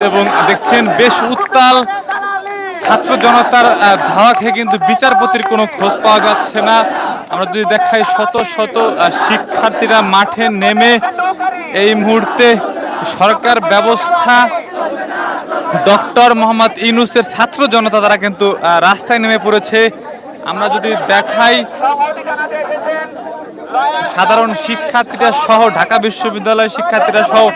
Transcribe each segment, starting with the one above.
এবং দেখছেন বেশ উত্তাল ছাত্র জনতার ধাওয়া খেয়ে কিন্তু বিচারপতির কোনো খোঁজ পাওয়া যাচ্ছে না। আমরা যদি দেখাই শত শত শিক্ষার্থীরা মাঠে নেমে এই মুহূর্তে সরকার ব্যবস্থা ডক্টর মোহাম্মদ ইউনূসের ছাত্র জনতা তারা কিন্তু রাস্তায় নেমে পড়েছে। আমরা যদি দেখাই সাধারণ শিক্ষার্থীরা সহ ঢাকা বিশ্ববিদ্যালয়ের শিক্ষার্থীরা সহ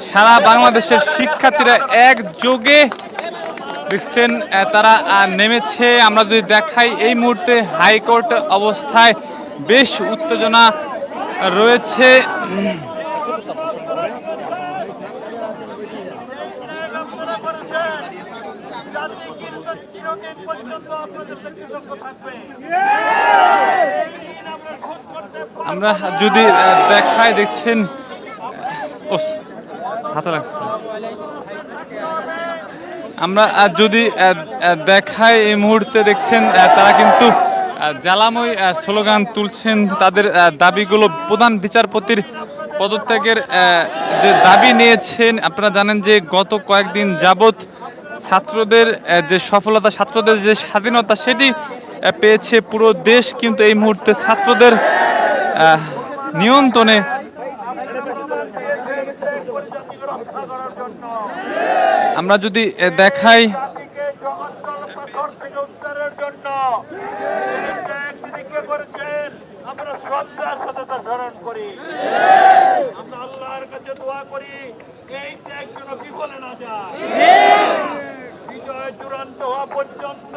সারা বাংলাদেশের শিক্ষার্থীরা একযোগে দেখছেন তারা নেমেছে। আমরা যদি দেখাই এই মুহূর্তে হাইকোর্ট অবস্থায় বেশ উত্তেজনা রয়েছে। আমরা যদি দেখাই দেখছেন হাতে লাগছে। আমরা যদি দেখাই এই মুহূর্তে দেখছেন তারা কিন্তু জ্বালাময় স্লোগান তুলছেন। তাদের দাবিগুলো প্রধান বিচারপতির পদত্যাগের যে দাবি নিয়েছেন। আপনারা জানেন যে গত কয়েকদিন যাবৎ ছাত্রদের যে সফলতা, ছাত্রদের যে স্বাধীনতা সেটি পেয়েছে পুরো দেশ, কিন্তু এই মুহূর্তে ছাত্রদের নিয়ন্ত্রণে। আমরা যদি দেখাই আল্লাহর কাছে দোয়া করি এই ত্যাগ যেন বিফলে না যায়, বিজয় চূড়ান্ত হওয়া পর্যন্ত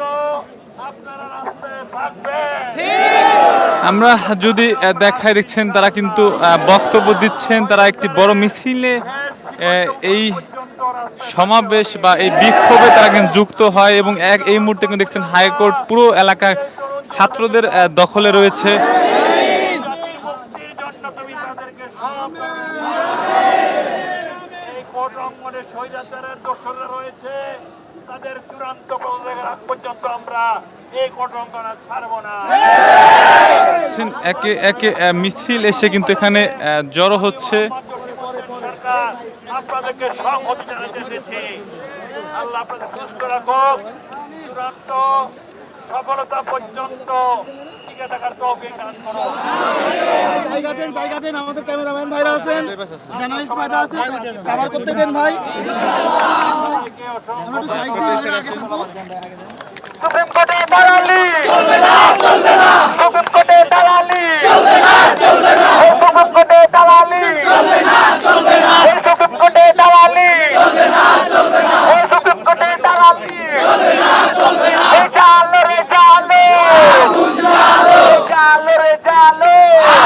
আপনারা রাস্তায় থাকবেন। আমরা যদি দেখাই দেখছেন তারা কিন্তু বক্তব্য দিচ্ছেন। তারা একটি বড় মিছিলে এই সমাবেশ বা এই বিক্ষোভে তারা কিন্তু যুক্ত হয় এবং এই মুহূর্তে কিন্তু দেখছেন হাইকোর্ট পুরো এলাকায় ছাত্রদের দখলে রয়েছে। এই কোর্ট অঙ্গনে স্বৈরাচারের দোষরা রয়েছে, তাদের চূড়ান্ত পদত্যাগের আগ পর্যন্ত আমরা এই কোর্ট অঙ্গন ছাড়ব না। একে একে মিছিল এসে কিন্তু এখানে জড়ো হচ্ছে। সরকার আপনাদেরকে সংহতি জানাতে এসেছি। আল্লাহ আপনাদের সুস্থ রাখুক, চূড়ান্ত সফলতা পর্যন্ত টিকে থাকার তৌফিক দান করুন। জায়গা দেন, আমাদের ক্যামেরাম্যান ভাইরা আছেন, জার্নালিস্ট ভাইরা আছে, কভার করতে দেন ভাই। আমরা একটু সাইড দিয়ে ভাইরা আগে থাকবো। সুপ্রিম কোর্টে দালালি চলবে না, চলবে না। সুপ্রিম কোর্টে দালালি চলবে না, চলবে না। সুপ্রিম কোর্টে দালালি চলবে না, চলবে না। সুপ্রিম কোর্টে দালালি চলবে না, চলবে না। সুপ্রিম কোর্টে দালালি চলবে না, চলবে না। চালো রে চালো, আগুন জ্বালো, চালো রে চালো,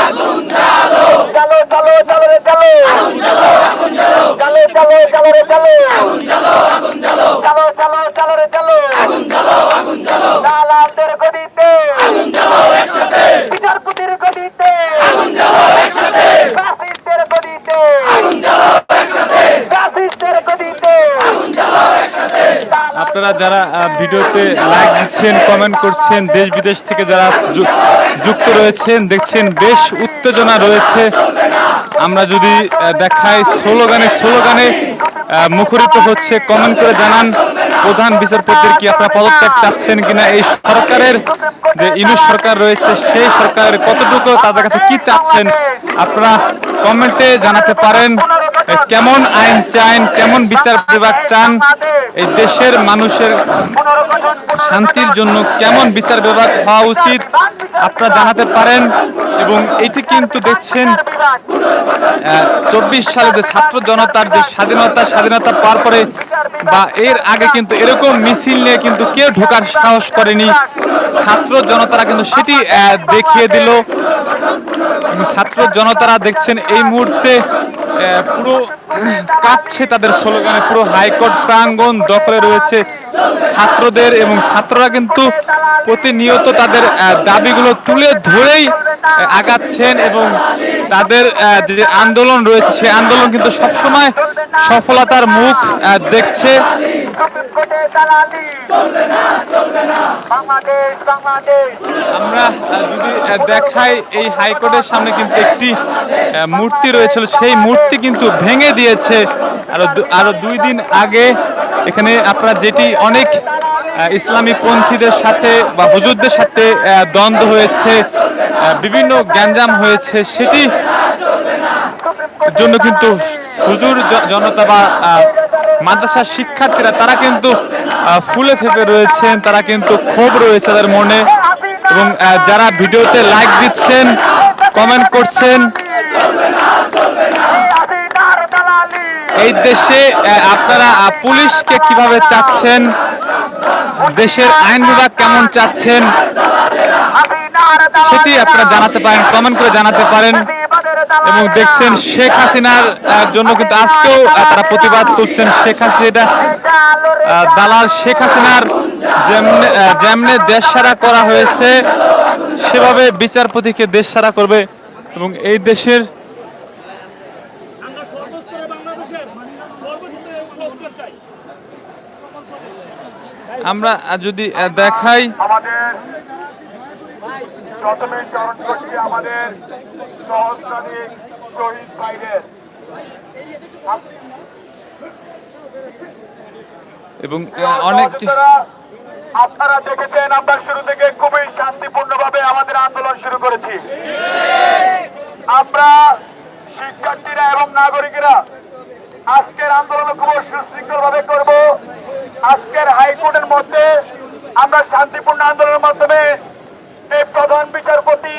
আগুন জ্বালো, চালো চালো চালো রে চালো, আগুন জ্বালো, আগুন জ্বালো, চালো চালো চালো রে চালো, আগুন জ্বালো, আগুন জ্বালো, চালো চালো চালো রে চালো, আগুন জ্বালো, আগুন জ্বালো, দালালদের গদিতে আগুন জ্বালো একসাথে, বিচারপতির গদিতে আগুন জ্বালো একসাথে, ফাসিস্টদের গদিতে আগুন জ্বালো একসাথে, ফাসিস্টদের গদিতে আগুন জ্বালো একসাথে। আপনারা যারা ভিডিওতে লাইক দিচ্ছেন, কমেন্ট করছেন, দেশ বিদেশ থেকে যারা যুক্ত রয়েছেন দেখছেন বেশ উত্তেজনা রয়েছে। আমরা যদি দেখাই স্লোগানে স্লোগানে মুখরিত হচ্ছে। কমেন্ট করে জানান প্রধান বিচারপতির কি আপনারা পদত্যাগ চাচ্ছেন কিনা। এই সরকারের যে ইউনূস সরকার রয়েছে সেই সরকারের কতটুকু তাদের কাছে কি চাচ্ছেন আপনারা কমেন্টে জানাতে পারেন। কেমন আইন চান, কেমন বিচার বিভাগ চান, এই দেশের মানুষের শান্তির জন্য কেমন বিচার বিভাগ হওয়া উচিত আপনারা জানাতে পারেন। এবং এটি কিন্তু দেখছেন 24 সালে যে ছাত্র জনতার যে স্বাধীনতা পাওয়ার পরে বা এর আগে কিন্তু এরকম মিছিল নিয়ে কিন্তু কেউ ঢোকার সাহস করেনি। ছাত্র জনতারা কিন্তু সেটি দেখিয়ে দিল। ছাত্র জনতারা দেখছেন এই মুহূর্তে পুরো কাঁপছে তাদের স্লোগানে। পুরো হাইকোর্ট প্রাঙ্গণ দখলে রয়েছে ছাত্রদের এবং ছাত্ররা কিন্তু প্রতিনিয়ত তাদের দাবিগুলো তুলে ধরেই আগাচ্ছেন এবং তাদের যে আন্দোলন রয়েছে সেই আন্দোলন কিন্তু সবসময় সফলতার মুখ দেখছে। সুপ্রিম কোর্টে দালালি চলবে না বাংলাদেশ আমরা যদি দেখাই এই হাইকোর্টের সামনে কিন্তু একটি মূর্তি রয়েছিল, সেই মূর্তি কিন্তু ভেঙে দিয়েছে আরো 2 দিন আগে। এখানে আপনারা যেটি অনেক ইসলামী পন্থীদের সাথে বা হুজুরদের সাথে দ্বন্দ্ব হয়েছে, বিভিন্ন গ্যাঞ্জাম হয়েছে, সেটি জন্য কিন্তু হুজুর জনতা বা মাদ্রাসার শিক্ষার্থীরা তারা কিন্তু ফুলে ফেপে রয়েছেন, তারা কিন্তু ক্ষোভ রয়েছে তাদের মনে। এবং যারা ভিডিওতে লাইক দিচ্ছেন, কমেন্ট করছেন, এই দেশে আপনারা পুলিশকে কিভাবে চাচ্ছেন, দেশের আইন বিভাগ কেমন চাচ্ছেন, সেটি আপনারা জানাতে পারেন, কমেন্ট করে জানাতে পারেন। এবং দেখছেন শেখ হাসিনার জন্য কিন্তু আজকেও তারা প্রতিবাদ করছেন। শেখ হাসিনা দালাল শেখ হাসিনার যেমনে দেশ ছাড়া করা হয়েছে, সেভাবে বিচারপতিকে দেশ ছাড়া করবে। এবং এই দেশের আমরা যদি দেখাই, আমাদের প্রথমে স্মরণ করছি আমাদের সহস্রাধিক শহীদ ভাইদের। এবং অনেক আপনারা দেখেছেন আমরা শুরু থেকে খুবই শান্তিপূর্ণভাবে আমাদের আন্দোলন শুরু করেছি। আমরা শিক্ষার্থীরা এবং নাগরিকেরা আজকের আন্দোলন খুব সুশৃঙ্খল ভাবে করব। আজকের হাইকোর্টের মধ্যে আমরা শান্তিপূর্ণ আন্দোলনের মাধ্যমে এই প্রধান বিচারপতি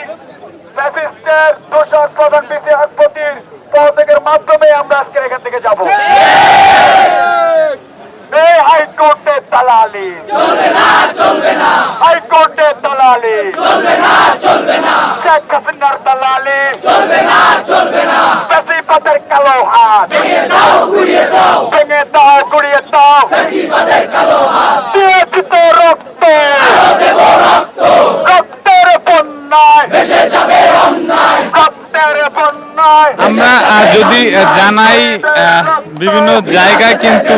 ফ্যাসিস্টের দোষর প্রধান বিচারপতির পদত্যাগের মাধ্যমে আমরা আজকের এখান থেকে যাব। এই হাইকোর্টের দালালি চলবে না হাইকোর্টের দালালি চলবে না শেখ হাসিনার দালালি চলবে না ফ্যাসিবাদের কালো হাত ভেঙে দাও গুড়িয়ে দাও ফ্যাসিবাদের কালো হাত দিয়েছি তো রক্ত রক্তের বন্যায় ভেসে যাবে অন্যায় রক্তের বন্যায়। আমরা যদি জানাই, বিভিন্ন জায়গায় কিন্তু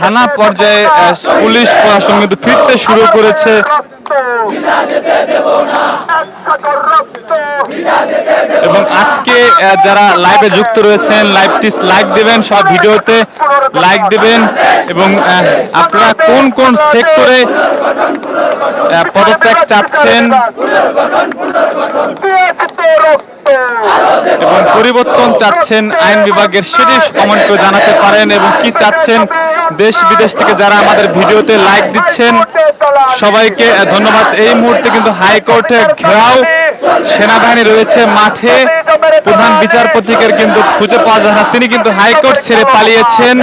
থানা পর্যায়ে পুলিশ প্রশাসন কিন্তু ফিরতে শুরু করেছে। এবং আজকে যারা লাইভে যুক্ত রয়েছেন, লাইভটি লাইক দেবেন, সব ভিডিওতে লাইক দেবেন। এবং আপনারা কোন কোন সেক্টরে পদত্যাগ চাচ্ছেন এবং পরিবর্তন চাচ্ছেন আইন বিভাগের, সেটি কমেন্ট করে জানাতে পারেন। এবং কি চাচ্ছেন দেশ বিদেশ থেকে যারা আমাদের ভিডিওতে লাইক দিচ্ছেন, সবাইকে ধন্যবাদ। এই মুহূর্তে কিন্তু হাইকোর্টে ঘেরাও, সেনাবাহিনী রয়েছে মাঠে, প্রধান বিচারপতিকে কিন্তু খুঁজে পাওয়া যায় না, তিনি কিন্তু হাইকোর্ট ছেড়ে পালিয়েছেন।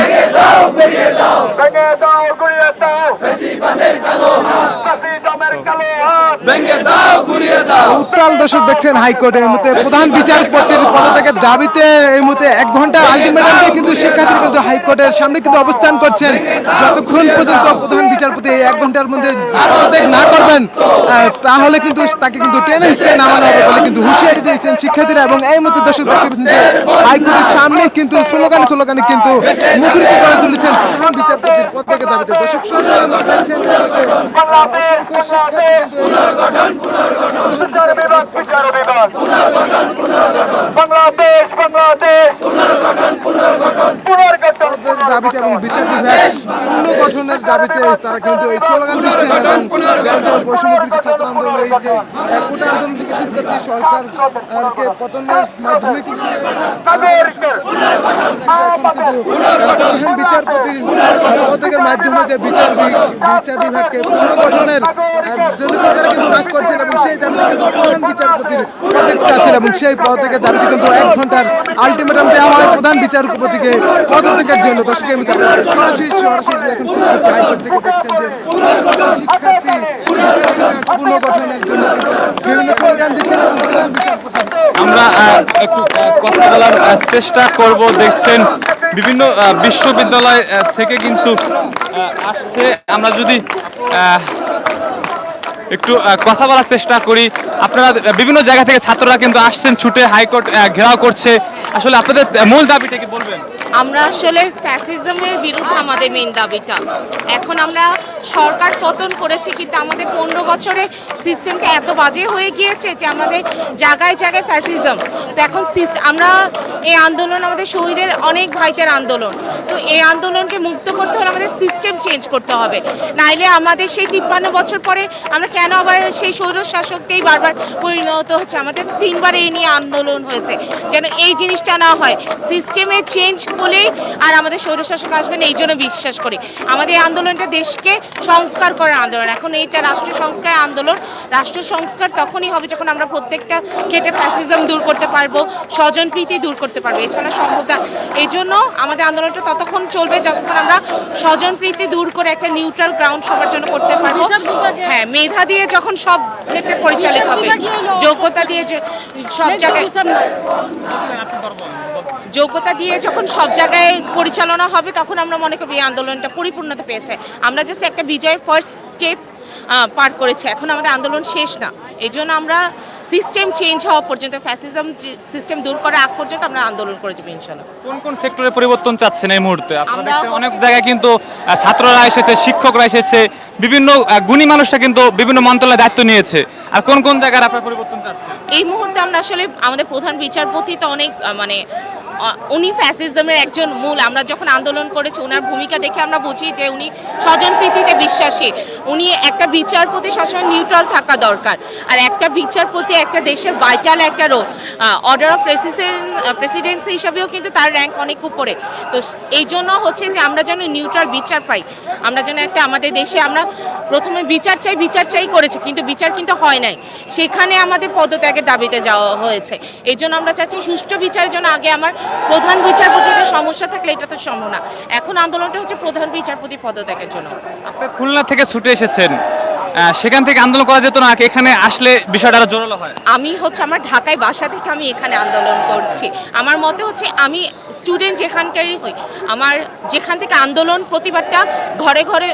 উত্তাল দর্শক দেখছেন হাইকোর্টে এই মুহূর্তে প্রধান বিচারপতির পদত্যাগের দাবিতে এই মুহূর্তে 1 ঘন্টা আলটিমেটাম দিয়ে কিন্তু শিক্ষার্থীরা কিন্তু হাইকোর্টের সামনে কিন্তু অবস্থান করছেন। যতক্ষণ পর্যন্ত প্রধান বিচারপতি এই 1 ঘন্টার মধ্যে পদত্যাগ না করবেন, তাহলে কিন্তু তাকে কিন্তু টেনে হিসেবে নামানো হবে বলে কিন্তু হুঁশিয়ারি দিয়েছেন শিক্ষার্থীরা। এবং এই মুহূর্তে দর্শক দেখতে পাচ্ছেন যে হাইকোর্টের সামনে কিন্তু স্লোগানে কিন্তু মুখরিত করে তুলেছেন প্রধান বিচারপতির পদত্যাগের দাবিতে। দর্শক দাবিতে এবং বিচার বিভাগ পুনর্গঠনের দাবিতে তারা কিন্তু এই স্লোগান দিচ্ছেন। এবং বৈষম্যবৃত্তি ছাত্র আন্দোলন, এই যে কোটা আন্দোলন থেকে শুরু করছে সরকারকে পতনের মাধ্যমে কিন্তু প্রধান বিচারপতির পদত্যাগের মাধ্যমে যে বিচার বিভাগকে পুনর্গঠনের জন্য তারা কিন্তু কাজ করছেন। এবং সেই দাবিতে কিন্তু প্রধান বিচারপতির পদত্যাগ চাচ্ছেন। এবং সেই পদত্যাগের দাবিতে কিন্তু 1 ঘন্টার আলটিমেটাম দেওয়া হয় প্রধান বিচারপতিকে পদত্যাগের জন্য। দর্শক সরাসরি এখন হাইকোর্ট থেকে দেখছেন যে শিক্ষার্থী পুনর্গঠনের জন্য বিভিন্ন স্লোগান দিচ্ছেন। আমরা একটু কথা বলার চেষ্টা করব। দেখছেন বিভিন্ন বিশ্ববিদ্যালয় থেকে কিন্তু আসছে। আমরা যদি একটু কথা বলার চেষ্টা করি, আপনারা বিভিন্ন জায়গা থেকে ছাত্ররা কিন্তু আসছেন ছুটে, হাইকোর্ট ঘেরাও করছে। আসলে আপনাদের মূল দাবিটা কি বলবেন? আমরা আসলে ফ্যাসিজমের বিরুদ্ধে আমাদের মেইন দাবিটা। এখন আমরা সরকার পতন করেছি, কিন্তু আমাদের 15 বছরে সিস্টেমটা এত বাজে হয়ে গিয়েছে যে আমাদের জায়গায় জায়গায় ফ্যাসিজম। তো এখন আমরা এই আন্দোলন আমাদের শহীদের অনেক ভাইদের আন্দোলন, তো এই আন্দোলনকে মুক্ত করতে হলে আমাদের সিস্টেম চেঞ্জ করতে হবে, নাইলে আমাদের সেই 53 বছর পরে আমরা কেন আবার সেই স্বৈর শাসককেই বারবার পরিণত হচ্ছে। আমাদের 3বার এই নিয়ে আন্দোলন হয়েছে, যেন এই জিনিসটা না হয়। সিস্টেমে চেঞ্জ হলেই আর আমাদের স্বৈরশাসক আসবেন, এই জন্য বিশ্বাস করি। আমাদের এই আন্দোলনটা দেশকে সংস্কার করার আন্দোলন। এখন এইটা রাষ্ট্র সংস্কার আন্দোলন। রাষ্ট্র সংস্কার তখনই হবে যখন আমরা প্রত্যেকটা ক্ষেত্রে ফ্যাসিজম দূর করতে পারবো, স্বজনপ্রীতি দূর করতে পারবো, এছাড়া সম্ভব না। এই জন্য আমাদের আন্দোলনটা ততক্ষণ চলবে যতক্ষণ আমরা স্বজনপ্রীতি দূর করে একটা নিউট্রাল গ্রাউন্ড সবার জন্য করতে পারবো। হ্যাঁ, মেধা দিয়ে যখন সব ক্ষেত্রে পরিচালিত হবে, যোগ্যতা দিয়ে সব জায়গায় যখন সব জায়গায় পরিচালনা হবে, তখন আমরা মনে করি এই আন্দোলনটা পরিপূর্ণতা পেয়েছে। আমরা জাস্ট একটা বিজয়ের ফার্স্ট স্টেপ পার করেছি, এখন আমাদের আন্দোলন শেষ না। এই জন্য আমরা সিস্টেম চেঞ্জ হওয়া পর্যন্ত, ফ্যাসিজম সিস্টেম দূর করা আগ পর্যন্ত আমরা আন্দোলন করে যাবো ইনশাআল্লাহ। কোন কোন সেক্টরে পরিবর্তন চাচ্ছেন এই মুহূর্তে? আপনারা দেখছেন অনেক জায়গায় কিন্তু ছাত্ররা এসেছে, শিক্ষকরা এসেছে, বিভিন্ন গুণী মানুষরা কিন্তু বিভিন্ন মন্ত্রণালয়ে দায়িত্ব নিয়েছে। আর কোন কোন জায়গায় আপনারা পরিবর্তন চাচ্ছেন? এই মুহূর্তে আমরা আসলে আমাদের প্রধান বিচারপতি তো অনেক উনি ফ্যাসিজমের একজন মূল। আমরা যখন আন্দোলন করেছি ওনার ভূমিকা দেখে আমরা বুঝি যে উনি স্বজনপ্রীতিতে বিশ্বাসী। উনি একটা বিচারপতি সবসময় নিউট্রাল থাকা দরকার, আর একটা বিচারপতি একটা দেশের ভাইটাল একটা রোল। অর্ডার অফ প্রেসিডেন্সি হিসাবেও কিন্তু তার র্যাঙ্ক অনেক উপরে। তো এই জন্য হচ্ছে যে আমরা যেন নিউট্রাল বিচার পাই, আমরা যেন একটা আমাদের দেশে আমরা প্রথমে বিচার চাই করেছে, কিন্তু বিচার কিন্তু হয় নাই, সেখানে আমাদের পদত্যাগের দাবিতে যাওয়া হয়েছে। এই জন্য আমরা চাচ্ছি সুষ্ঠু বিচারের জন্য আগে আমার প্রধান বিচারপতির সমস্যা থাকলে এটা তো সম্ভব না। এখন আন্দোলনটা হচ্ছে প্রধান বিচারপতি পদত্যাগের জন্য। আপনি খুলনা থেকে ছুটে এসেছেন, সেখান থেকে আন্দোলন করা যেত না? এখানে আসলে বিষয়টা আরো জোরালো হয়। আমি হচ্ছে আমার ঢাকায় বাসা থেকে আমি এখানে আন্দোলন করছি। আমার মতে হচ্ছে আমি স্টুডেন্ট যেখানকারই হই, আমার যেখান থেকে আন্দোলন প্রতিবাদটা ঘরে ঘরে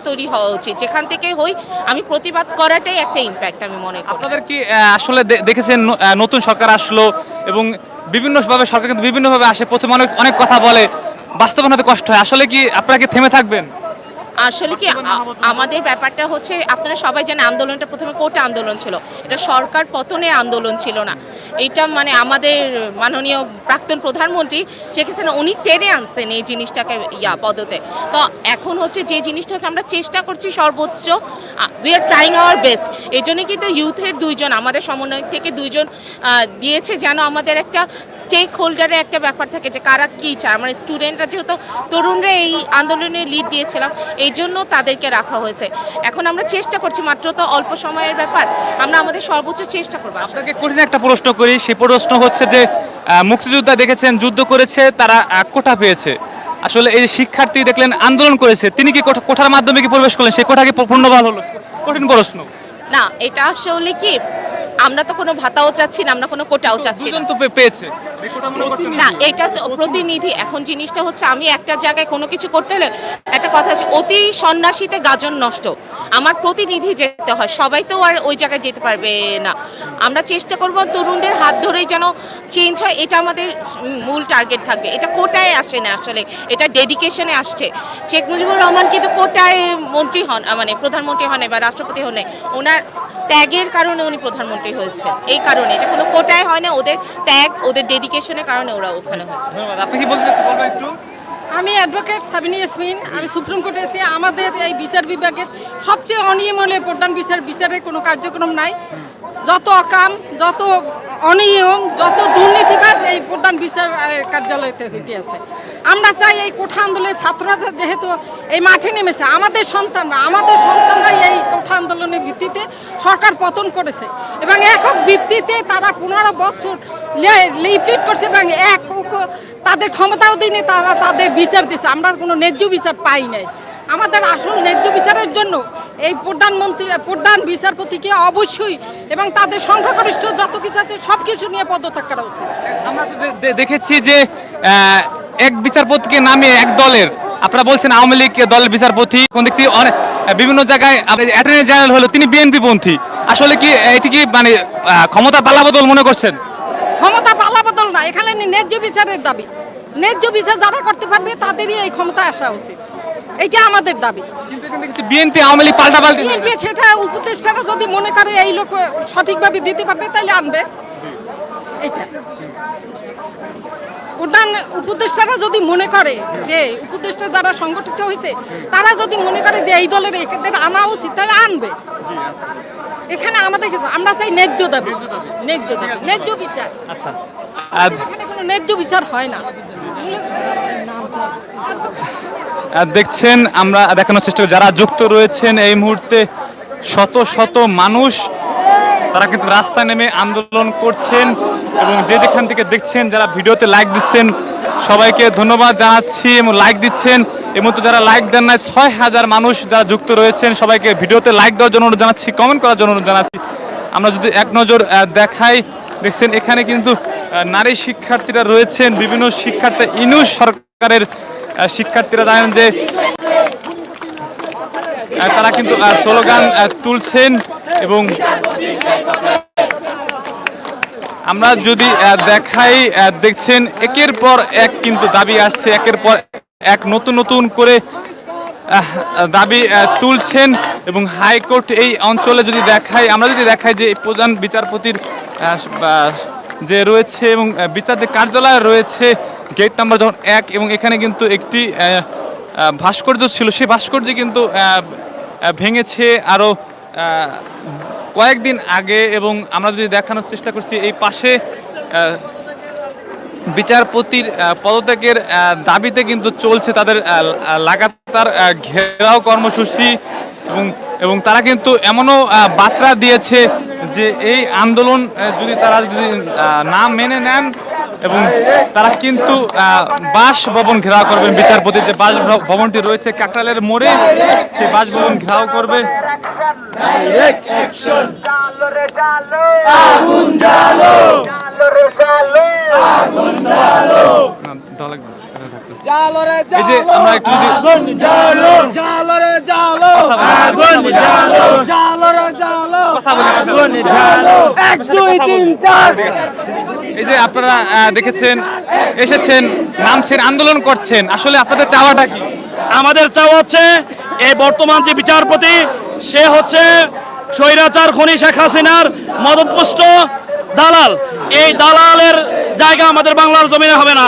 তৈরি হওয়া উচিত। যেখান থেকে হই আমি প্রতিবাদ করাটাই একটা ইম্প্যাক্ট আমি মনে করি। আপনাদের কি আসলে দেখেছেন নতুন সরকার আসলো এবং বিভিন্নভাবে সরকার কিন্তু বিভিন্নভাবে আসে, প্রথমে অনেক কথা বলে, বাস্তবায়ন হতে কষ্ট হয়। আসলে কি আপনারা কি থেমে থাকবেন? আসলে কি আমাদের ব্যাপারটা হচ্ছে, আপনারা সবাই জানেন আন্দোলনটা প্রথমে কোটা আন্দোলন ছিল, এটা সরকার পতনের আন্দোলন ছিল না। এটা মানে আমাদের মাননীয় প্রাক্তন প্রধানমন্ত্রী শেখ হাসিনা উনি টেনে আনছেন এই জিনিসটাকে পদতে। তো এখন হচ্ছে যে জিনিসটা হচ্ছে আমরা চেষ্টা করছি সর্বোচ্চ, we are trying our best. এই জন্য কিন্তু ইউথের 2 জন আমাদের সমন্বয় থেকে 2 জন দিয়েছে, যেন আমাদের একটা স্টেক হোল্ডারের একটা ব্যাপার থাকে যে কারা কী চায়। আমার স্টুডেন্টরা যেহেতু তরুণরা এই আন্দোলনে লিড দিয়েছিলাম, এই জন্য তাদেরকে রাখা হয়েছে। এখন আমরা চেষ্টা করছি, মাত্র তো অল্প সময়ের ব্যাপার, আমরা আমাদের সর্বোচ্চ চেষ্টা করবো। আপনাকে কঠিন একটা প্রশ্ন করি, সেই প্রশ্ন হচ্ছে যে মুক্তিযোদ্ধা দেখেছেন যুদ্ধ করেছে, তারা কোটা পেয়েছে। আসলে এই যে শিক্ষার্থী দেখলেন আন্দোলন করেছে, তিনি কি কোঠার মাধ্যমে কি প্রবেশ করলেন, সেই কোঠা কি পূর্ণবাল হলো? কঠিন প্রশ্ন না, এটা আসলে কি আমরা তো কোনো ভাতাও চাচ্ছি না, আমরা কোনো কোটাও চাচ্ছি না। তো পেয়েছে না, এটা তো প্রতিনিধি। এখন জিনিসটা হচ্ছে আমি একটা জায়গায় কোনো কিছু করতে হলে একটা কথা আছে, অতি সন্ন্যাসীতে গাজন নষ্ট। আমার প্রতিনিধি যেতে হয়, সবাই তো আর ওই জায়গায় যেতে পারবে না। আমরা চেষ্টা করব তরুণদের হাত ধরেই যেন চেঞ্জ হয়, এটা আমাদের মূল টার্গেট থাকবে। এটা কোটায় আসে না, আসলে এটা ডেডিকেশনে আসছে। শেখ মুজিবুর রহমান কিন্তু কোটায় মন্ত্রী হন, মানে প্রধানমন্ত্রী হন বা রাষ্ট্রপতি হন, ওনার ত্যাগের কারণে উনি প্রধানমন্ত্রী হয়েছে। এই কারণে এটা কোনো কোটায় হয় না, ওদের ত্যাগ ওদের ডেডিকেশনের কারণে ওরা ওখানে হয়েছে। ধন্যবাদ। আপনি কি বলবেন একটু? আমি অ্যাডভোকেট সাবিনা ইয়াসমিন, আমি সুপ্রিম কোর্টে এসে আমাদের এই বিচার বিভাগের সবচেয়ে অনিয়ম হলে প্রধান বিচারের কোনো কার্যক্রম নাই। যত অকাম, যত অনিয়ম, যত দুর্নীতিবাজ এই প্রধান বিচার কার্যালয়তে হইতে আছে। আমরা চাই এই কোঠা আন্দোলনের ছাত্ররা যেহেতু এই মাঠে নেমেছে, আমাদের সন্তানরা এই কোঠা আন্দোলনের ভিত্তিতে সরকার পতন করেছে এবং একক ভিত্তিতে তারা 15 বছর লিফলিট করছে এবং তাদের ক্ষমতা অধীনে তারা তাদের বিচার দিচ্ছে। আমরা কোনো ন্যায্য বিচার পাই নাই। আমাদের আসল ন্যায্য বিচারের জন্য এই প্রধান বিচারপতিকে অবশ্যই এবং তাদের সংখ্যাগরিষ্ঠ যত কিছু আছে সব কিছু নিয়ে পদত্যাগ করা উচিত। আমরা দেখেছি যে এক বিচারপতিকে নামিয়ে এক দলের, আপনারা বলছেন আওয়ামী লীগ দলের বিচারপতি, এখন দেখছি অনেক বিভিন্ন জায়গায় অ্যাটর্নি জেনারেল হলো, তিনি বিএনপি পন্থী। আসলে কি এটি কি মানে ক্ষমতা পালাবদল মনে করছেন? ক্ষমতা পালাবদল না, এখানে ন্যায্য বিচারের দাবি। ন্যায্য বিচার যারা করতে পারবে তাদেরই এই ক্ষমতা আসা উচিত, এটা আমাদের দাবি। কিন্তু এখানে দেখছি বিএনপি আওয়ামী লীগ পাল্টাপাল্টি হয়ে বিএনপি সেটা উপদেষ্টারা যদি মনে করে এই লোক সঠিকভাবে দিতে পারবে তাহলে আনবে, এটা প্রধান উপদেষ্টারা যদি মনে করে যে উপদেষ্টা যারা সংগঠিত হয়েছে তারা যদি মনে করে যে এই দলের এদের আনা উচিত তাহলে আনবে। এখানে আমাদের আমরা চাই ন্যায্য দাবি, ন্যায্য দাবি, ন্যায্য বিচার। আচ্ছা এখানে কোনো ন্যায্য বিচার হয় না। দেখছেন আমরা দেখানোর চেষ্টা করি যারা যুক্ত রয়েছেন এই মুহূর্তে শত শত মানুষ তারা কিন্তু রাস্তায় নেমে আন্দোলন করছেন এবং যে যেখান থেকে দেখছেন যারা ভিডিওতে লাইক দিচ্ছেন সবাইকে ধন্যবাদ জানাচ্ছি এবং লাইক দিচ্ছেন। এই মুহূর্তে যারা লাইক দেন নাই ৬,০০০ মানুষ যারা যুক্ত রয়েছেন সবাইকে ভিডিওতে লাইক দেওয়ার জন্য অনুরোধ জানাচ্ছি, কমেন্ট করার জন্য অনুরোধ জানাচ্ছি। আমরা যদি এক নজর দেখাই দেখছেন এখানে কিন্তু নারী শিক্ষার্থীরা রয়েছেন, বিভিন্ন শিক্ষার্থী ইউনূস সরকারের শিক্ষার্থীরা জানেন যে তারা কিন্তু স্লোগান তুলছেন এবং আমরা যদি দেখাই দেখছেন একের পর এক কিন্তু দাবি আসছে, একের পর এক নতুন নতুন করে দাবি তুলছেন এবং হাইকোর্ট এই অঞ্চলে যদি দেখাই আমরা যদি দেখাই যে প্রধান বিচারপতির যে রয়েছে এবং বিচার যে কার্যালয় রয়েছে গেট নাম্বার যখন 1 এবং এখানে কিন্তু একটি ভাস্কর্য ছিল সেই ভাস্কর্য কিন্তু ভেঙেছে আরও কয়েকদিন আগে এবং আমরা যদি দেখানোর চেষ্টা করছি এই পাশে বিচারপতির পদত্যাগের দাবিতে কিন্তু চলছে তাদের লাগাতার ঘেরাও কর্মসূচি এবং তারা কিন্তু এমনও বার্তা দিয়েছে যে এই আন্দোলন যদি তারা যদি না মেনে নেন এবং তারা কিন্তু বাসভবন ঘেরাও করবেন, বিচারপতির যে বাসভবনটি রয়েছে কাকরাইলের মোড়ে সেই বাসভবন ঘেরাও করবে। এই যে আমরা একটু এই যে আপনারা দেখেছেন এসেছেন নামছেন আন্দোলন করছেন, আসলে আপনাদের চাওয়াটা কি? আমাদের চাওয়া হচ্ছে এই বর্তমান যে বিচারপতি সে হচ্ছে স্বৈরাচার খনি শেখ হাসিনার মদতপুষ্ট দালাল। এই দালালের জায়গা আমাদের বাংলার জমিনে হবে না।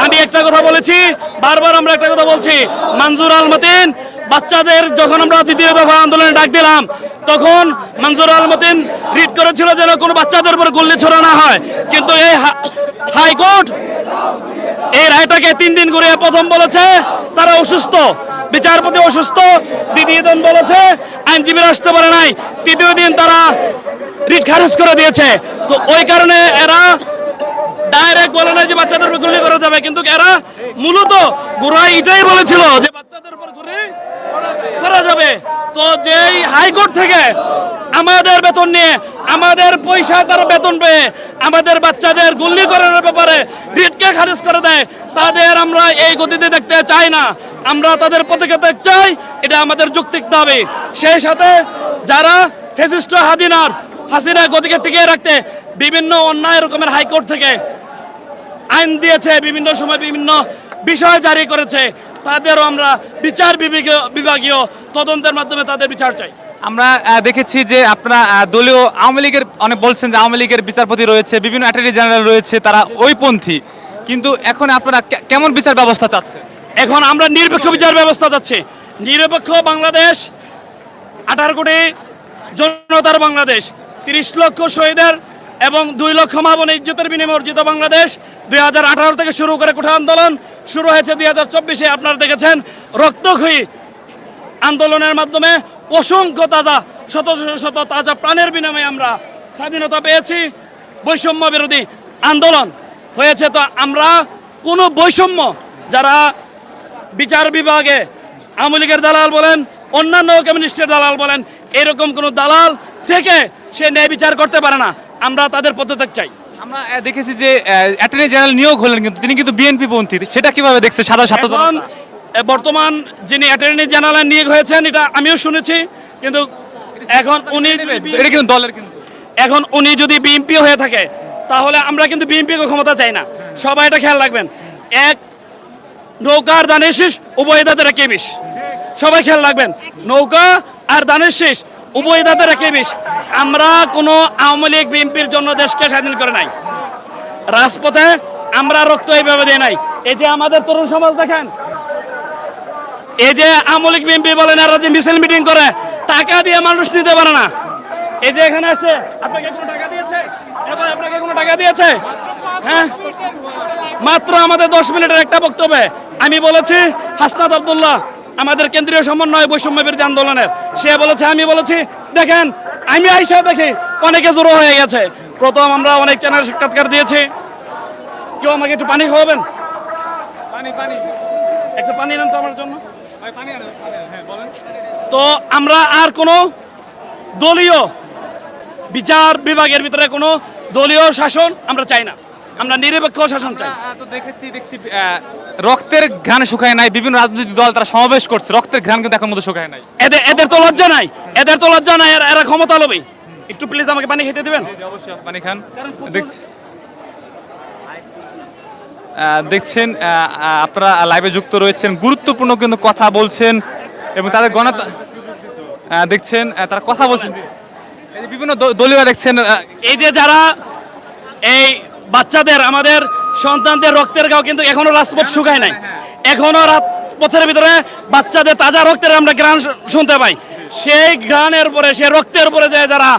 আমি একটা কথা বলেছি, বারবার আমরা একটা কথা বলছি, মনজুর আল মতিন বাচ্চাদের যখন আমরা দ্বিতীয় দফা আন্দোলনে ডাক দিলাম তখন মনজুর আল মতিন রিট করেছিল যেন কোনো বাচ্চাদের উপর গুল্লি ছোড়া না হয়, কিন্তু এই হাইকোর্ট এই রায়টাকে 3 দিন করে প্রথম বলেছে তারা অসুস্থ, বিচারপতি অসুস্থ, দ্বিতীয় দিন বলেছে আইনজীবীরা আসতে পারে নাই, তৃতীয় দিন তারা রিট খারিজ করে দিয়েছে। তো ওই কারণে এরা ডাইরেক্ট বলে না যে বাচ্চাদের উপর গুলি করা যাবে, কিন্তু এরা মূলত গোড়ায় এটাই বলেছিল যে বাচ্চাদের উপর গুলি করা যাবে। তো যেই হাইকোর্ট থেকে আমাদের বেতন নিয়ে আমাদের পয়সা তারা বেতন পেয়ে আমাদের বাচ্চাদের গুলি করার ব্যাপারে রিটকে খারিজ করে দেয়, তাদের আমরা এই গতিতে দেখতে চাই না, আমরা তাদের পদক্ষেপ দেখতে চাই, এটা আমাদের যৌক্তিক দাবি। সেই সাথে যারা ফ্যাসিস্ট হাসিনা গতিকে টিকিয়ে রাখতে বিভিন্ন অন্যায় রকমের হাইকোর্ট থেকে আইন দিয়েছে, বিভিন্ন সময় বিভিন্ন বিষয় জারি করেছে, তাদেরও আমরা বিচার বিভাগীয় তদন্তের মাধ্যমে তাদের বিচার চাই। আমরা দেখেছি যে আপনারা দলীয় আওয়ামী লীগের অনেক বলছেন যে আওয়ামী লীগের বিচারপতি রয়েছে, বিভিন্ন অ্যাটর্নি জেনারেল রয়েছে, তারা ওইপন্থী, কিন্তু এখন আপনারা কেমন বিচার ব্যবস্থা চাচ্ছেন? এখন আমরা নিরপেক্ষ বিচার ব্যবস্থা চাচ্ছি, নিরপেক্ষ বাংলাদেশ, 18 কোটি জনতার বাংলাদেশ, 30 লক্ষ শহীদের এবং 2 লক্ষ মা বোনের ইজ্জতের বিনিময়ে অর্জিত বাংলাদেশ। 2018 থেকে শুরু করে কোঠা আন্দোলন শুরু হয়েছে 2024-এ, আপনারা দেখেছেন রক্তক্ষয়ী আন্দোলনের মাধ্যমে অসংখ্য তাজা শত শত তাজা প্রাণের বিনিময়ে আমরা স্বাধীনতা পেয়েছি। বৈষম্য বিরোধী আন্দোলন হয়েছে। তো আমরা কোনো বৈষম্য, যারা বিচার বিভাগে আওয়ামী লীগের দালাল বলেন, অন্যান্য কমিউনিস্টের দালাল বলেন, এরকম কোনো দালাল থেকে সে ন্যায় বিচার করতে পারে না, আমরা তাদের পদত্যাগ চাই। আমরা দেখেছি যে অ্যাটর্নি জেনারেল নিয়োগ হলেন, কিন্তু তিনি কিন্তু বিএনপি পন্থী, সেটা কিভাবে দেখছে সাধারণ ছাত্র? বর্তমান যিনি অ্যাটর্নি জেনারেল নিয়োগ হয়েছেন এটা আমিও শুনেছি, কিন্তু এখন উনি এটা কিন্তু দলের, কিন্তু এখন উনি যদি বিএনপি হয়ে থাকে তাহলে আমরা কিন্তু বিএনপি ক্ষমতা চাই না। সবাই এটা খেয়াল রাখবেন, এক নৌকার দানের শীষ উভয় দাঁতের একই বিষ। সবাই খেয়াল রাখবেন, নৌকা আর দানের শীষ উভয় দাঁতের একই বিষ। আমরা কোনো আওয়ামী লীগ বিএনপির জন্য দেশকে স্বাধীন করে নাই, রাজপথে আমরা রক্ত এইভাবে দিয়ে নাই। এই যে আমাদের তরুণ সমাজ দেখেন, এই যে আওয়ামী লীগ বিএনপি বলেন এরা যে মিছিল মিটিং করে, টাকা দিয়ে মানুষ নিতে পারে না। এই যে এখানে আসছে, আপনাকে কোনো টাকা দিয়েছে? এবার আপনাকে কোনো টাকা দিয়েছে? হ্যাঁ, মাত্র আমাদের 10 মিনিটের একটা বক্তব্যে আমি বলেছি, হাসনাত আব্দুল্লাহ আমাদের কেন্দ্রীয় সমন্বয় বৈষম্য বিরোধী আন্দোলনের, সে বলেছে, আমি বলেছি দেখেন আমি আইসা দেখি অনেকে জড়ো হয়ে গেছে। প্রথম আমরা অনেক চ্যানেল সাক্ষাৎকার দিয়েছি, কেউ আমাকে একটু পানি খাওয়াবেন? একটু পানি নেন তো আমার জন্য। তো আমরা আর কোনো দলীয় বিচার বিভাগের ভিতরে কোনো দলীয় শাসন আমরা চাই না, আমরা নিরপেক্ষ শাসন চাই। তো দেখছি রক্তের ঘ্রাণ শুকায় নাই, বিভিন্ন রাজনৈতিক দল তারা সমাবেশ করছে, রক্তের ঘ্রাণ কিন্তু এখন মধ্যে শুকায় নাই। এদের তো লজ্জা নাই, এদের তো লজ্জা নাই, এরা ক্ষমতা লোভী। একটু প্লিজ আমাকে পানি খেতে দিবেন। অবশ্যই পানি খান। দেখছেন আপনারা লাইভে যুক্ত রয়েছেন, গুরুত্বপূর্ণ কিন্তু কথা বলছেন এবং তাদের দেখছেন তারা কথা বলছেন। এই যে বিভিন্ন দলীয় দেখছেন, এই যে যারা এই বাচ্চাদের, আমাদের সন্তানদের রক্তের গাও কিন্তু এখনো রাজপথ শুকায় নাই, এখনো রাজপথের ভিতরে বাচ্চাদের তাজা রক্তের আমরা ঘ্রাণ শুনতে পাই। সেই ঘ্রাণের পরে, সেই রক্তের পরে যে যারা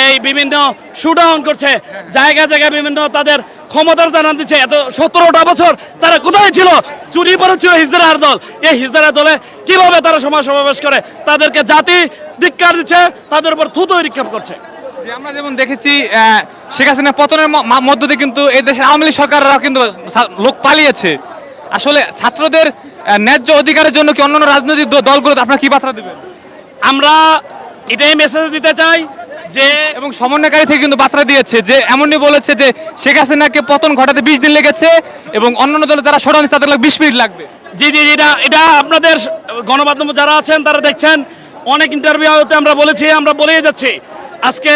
এই বিভিন্ন শুডাউন করছে, জায়গা জায়গায় বিভিন্ন তাদের ক্ষমতার জানান দিচ্ছে, এত 17টা বছর তারা কোথায় ছিল? চুরি পড়েছিল হিজড়ার দল। এই হিজড়ার দলে কিভাবে তারা সমাজ সমাবেশ করে, তাদেরকে জাতি ধিক্কার দিচ্ছে, তাদের উপর থুতু নিক্ষেপ করছে। যে আমরা যেমন দেখেছি শেখ হাসিনা পতনের মধ্য দিয়ে কিন্তু এই দেশের আওয়ামী লীগ সরকাররা কিন্তু লোক পালিয়েছে। আসলে ছাত্রদের ন্যায্য অধিকারের জন্য কি অন্যান্য রাজনৈতিক দলগুলো আপনারা কি বার্তা দিবেন? আমরা এটাই মেসেজ দিতে চাই যে, এবং সমন্বয়কারী থেকে কিন্তু বার্তা দিয়েছে যে এমনই বলেছে যে শেখ হাসিনাকে পতন ঘটাতে 20 দিন লেগেছে এবং অন্যান্য দলে যারা ষড়যন্ত্র তাদের 20 মিনিট লাগবে। জি জি, এটা আপনাদের গণমাধ্যম যারা আছেন তারা দেখছেন, অনেক ইন্টারভিউতে আমরা বলেছি, আমরা বলেই যাচ্ছি, আজকে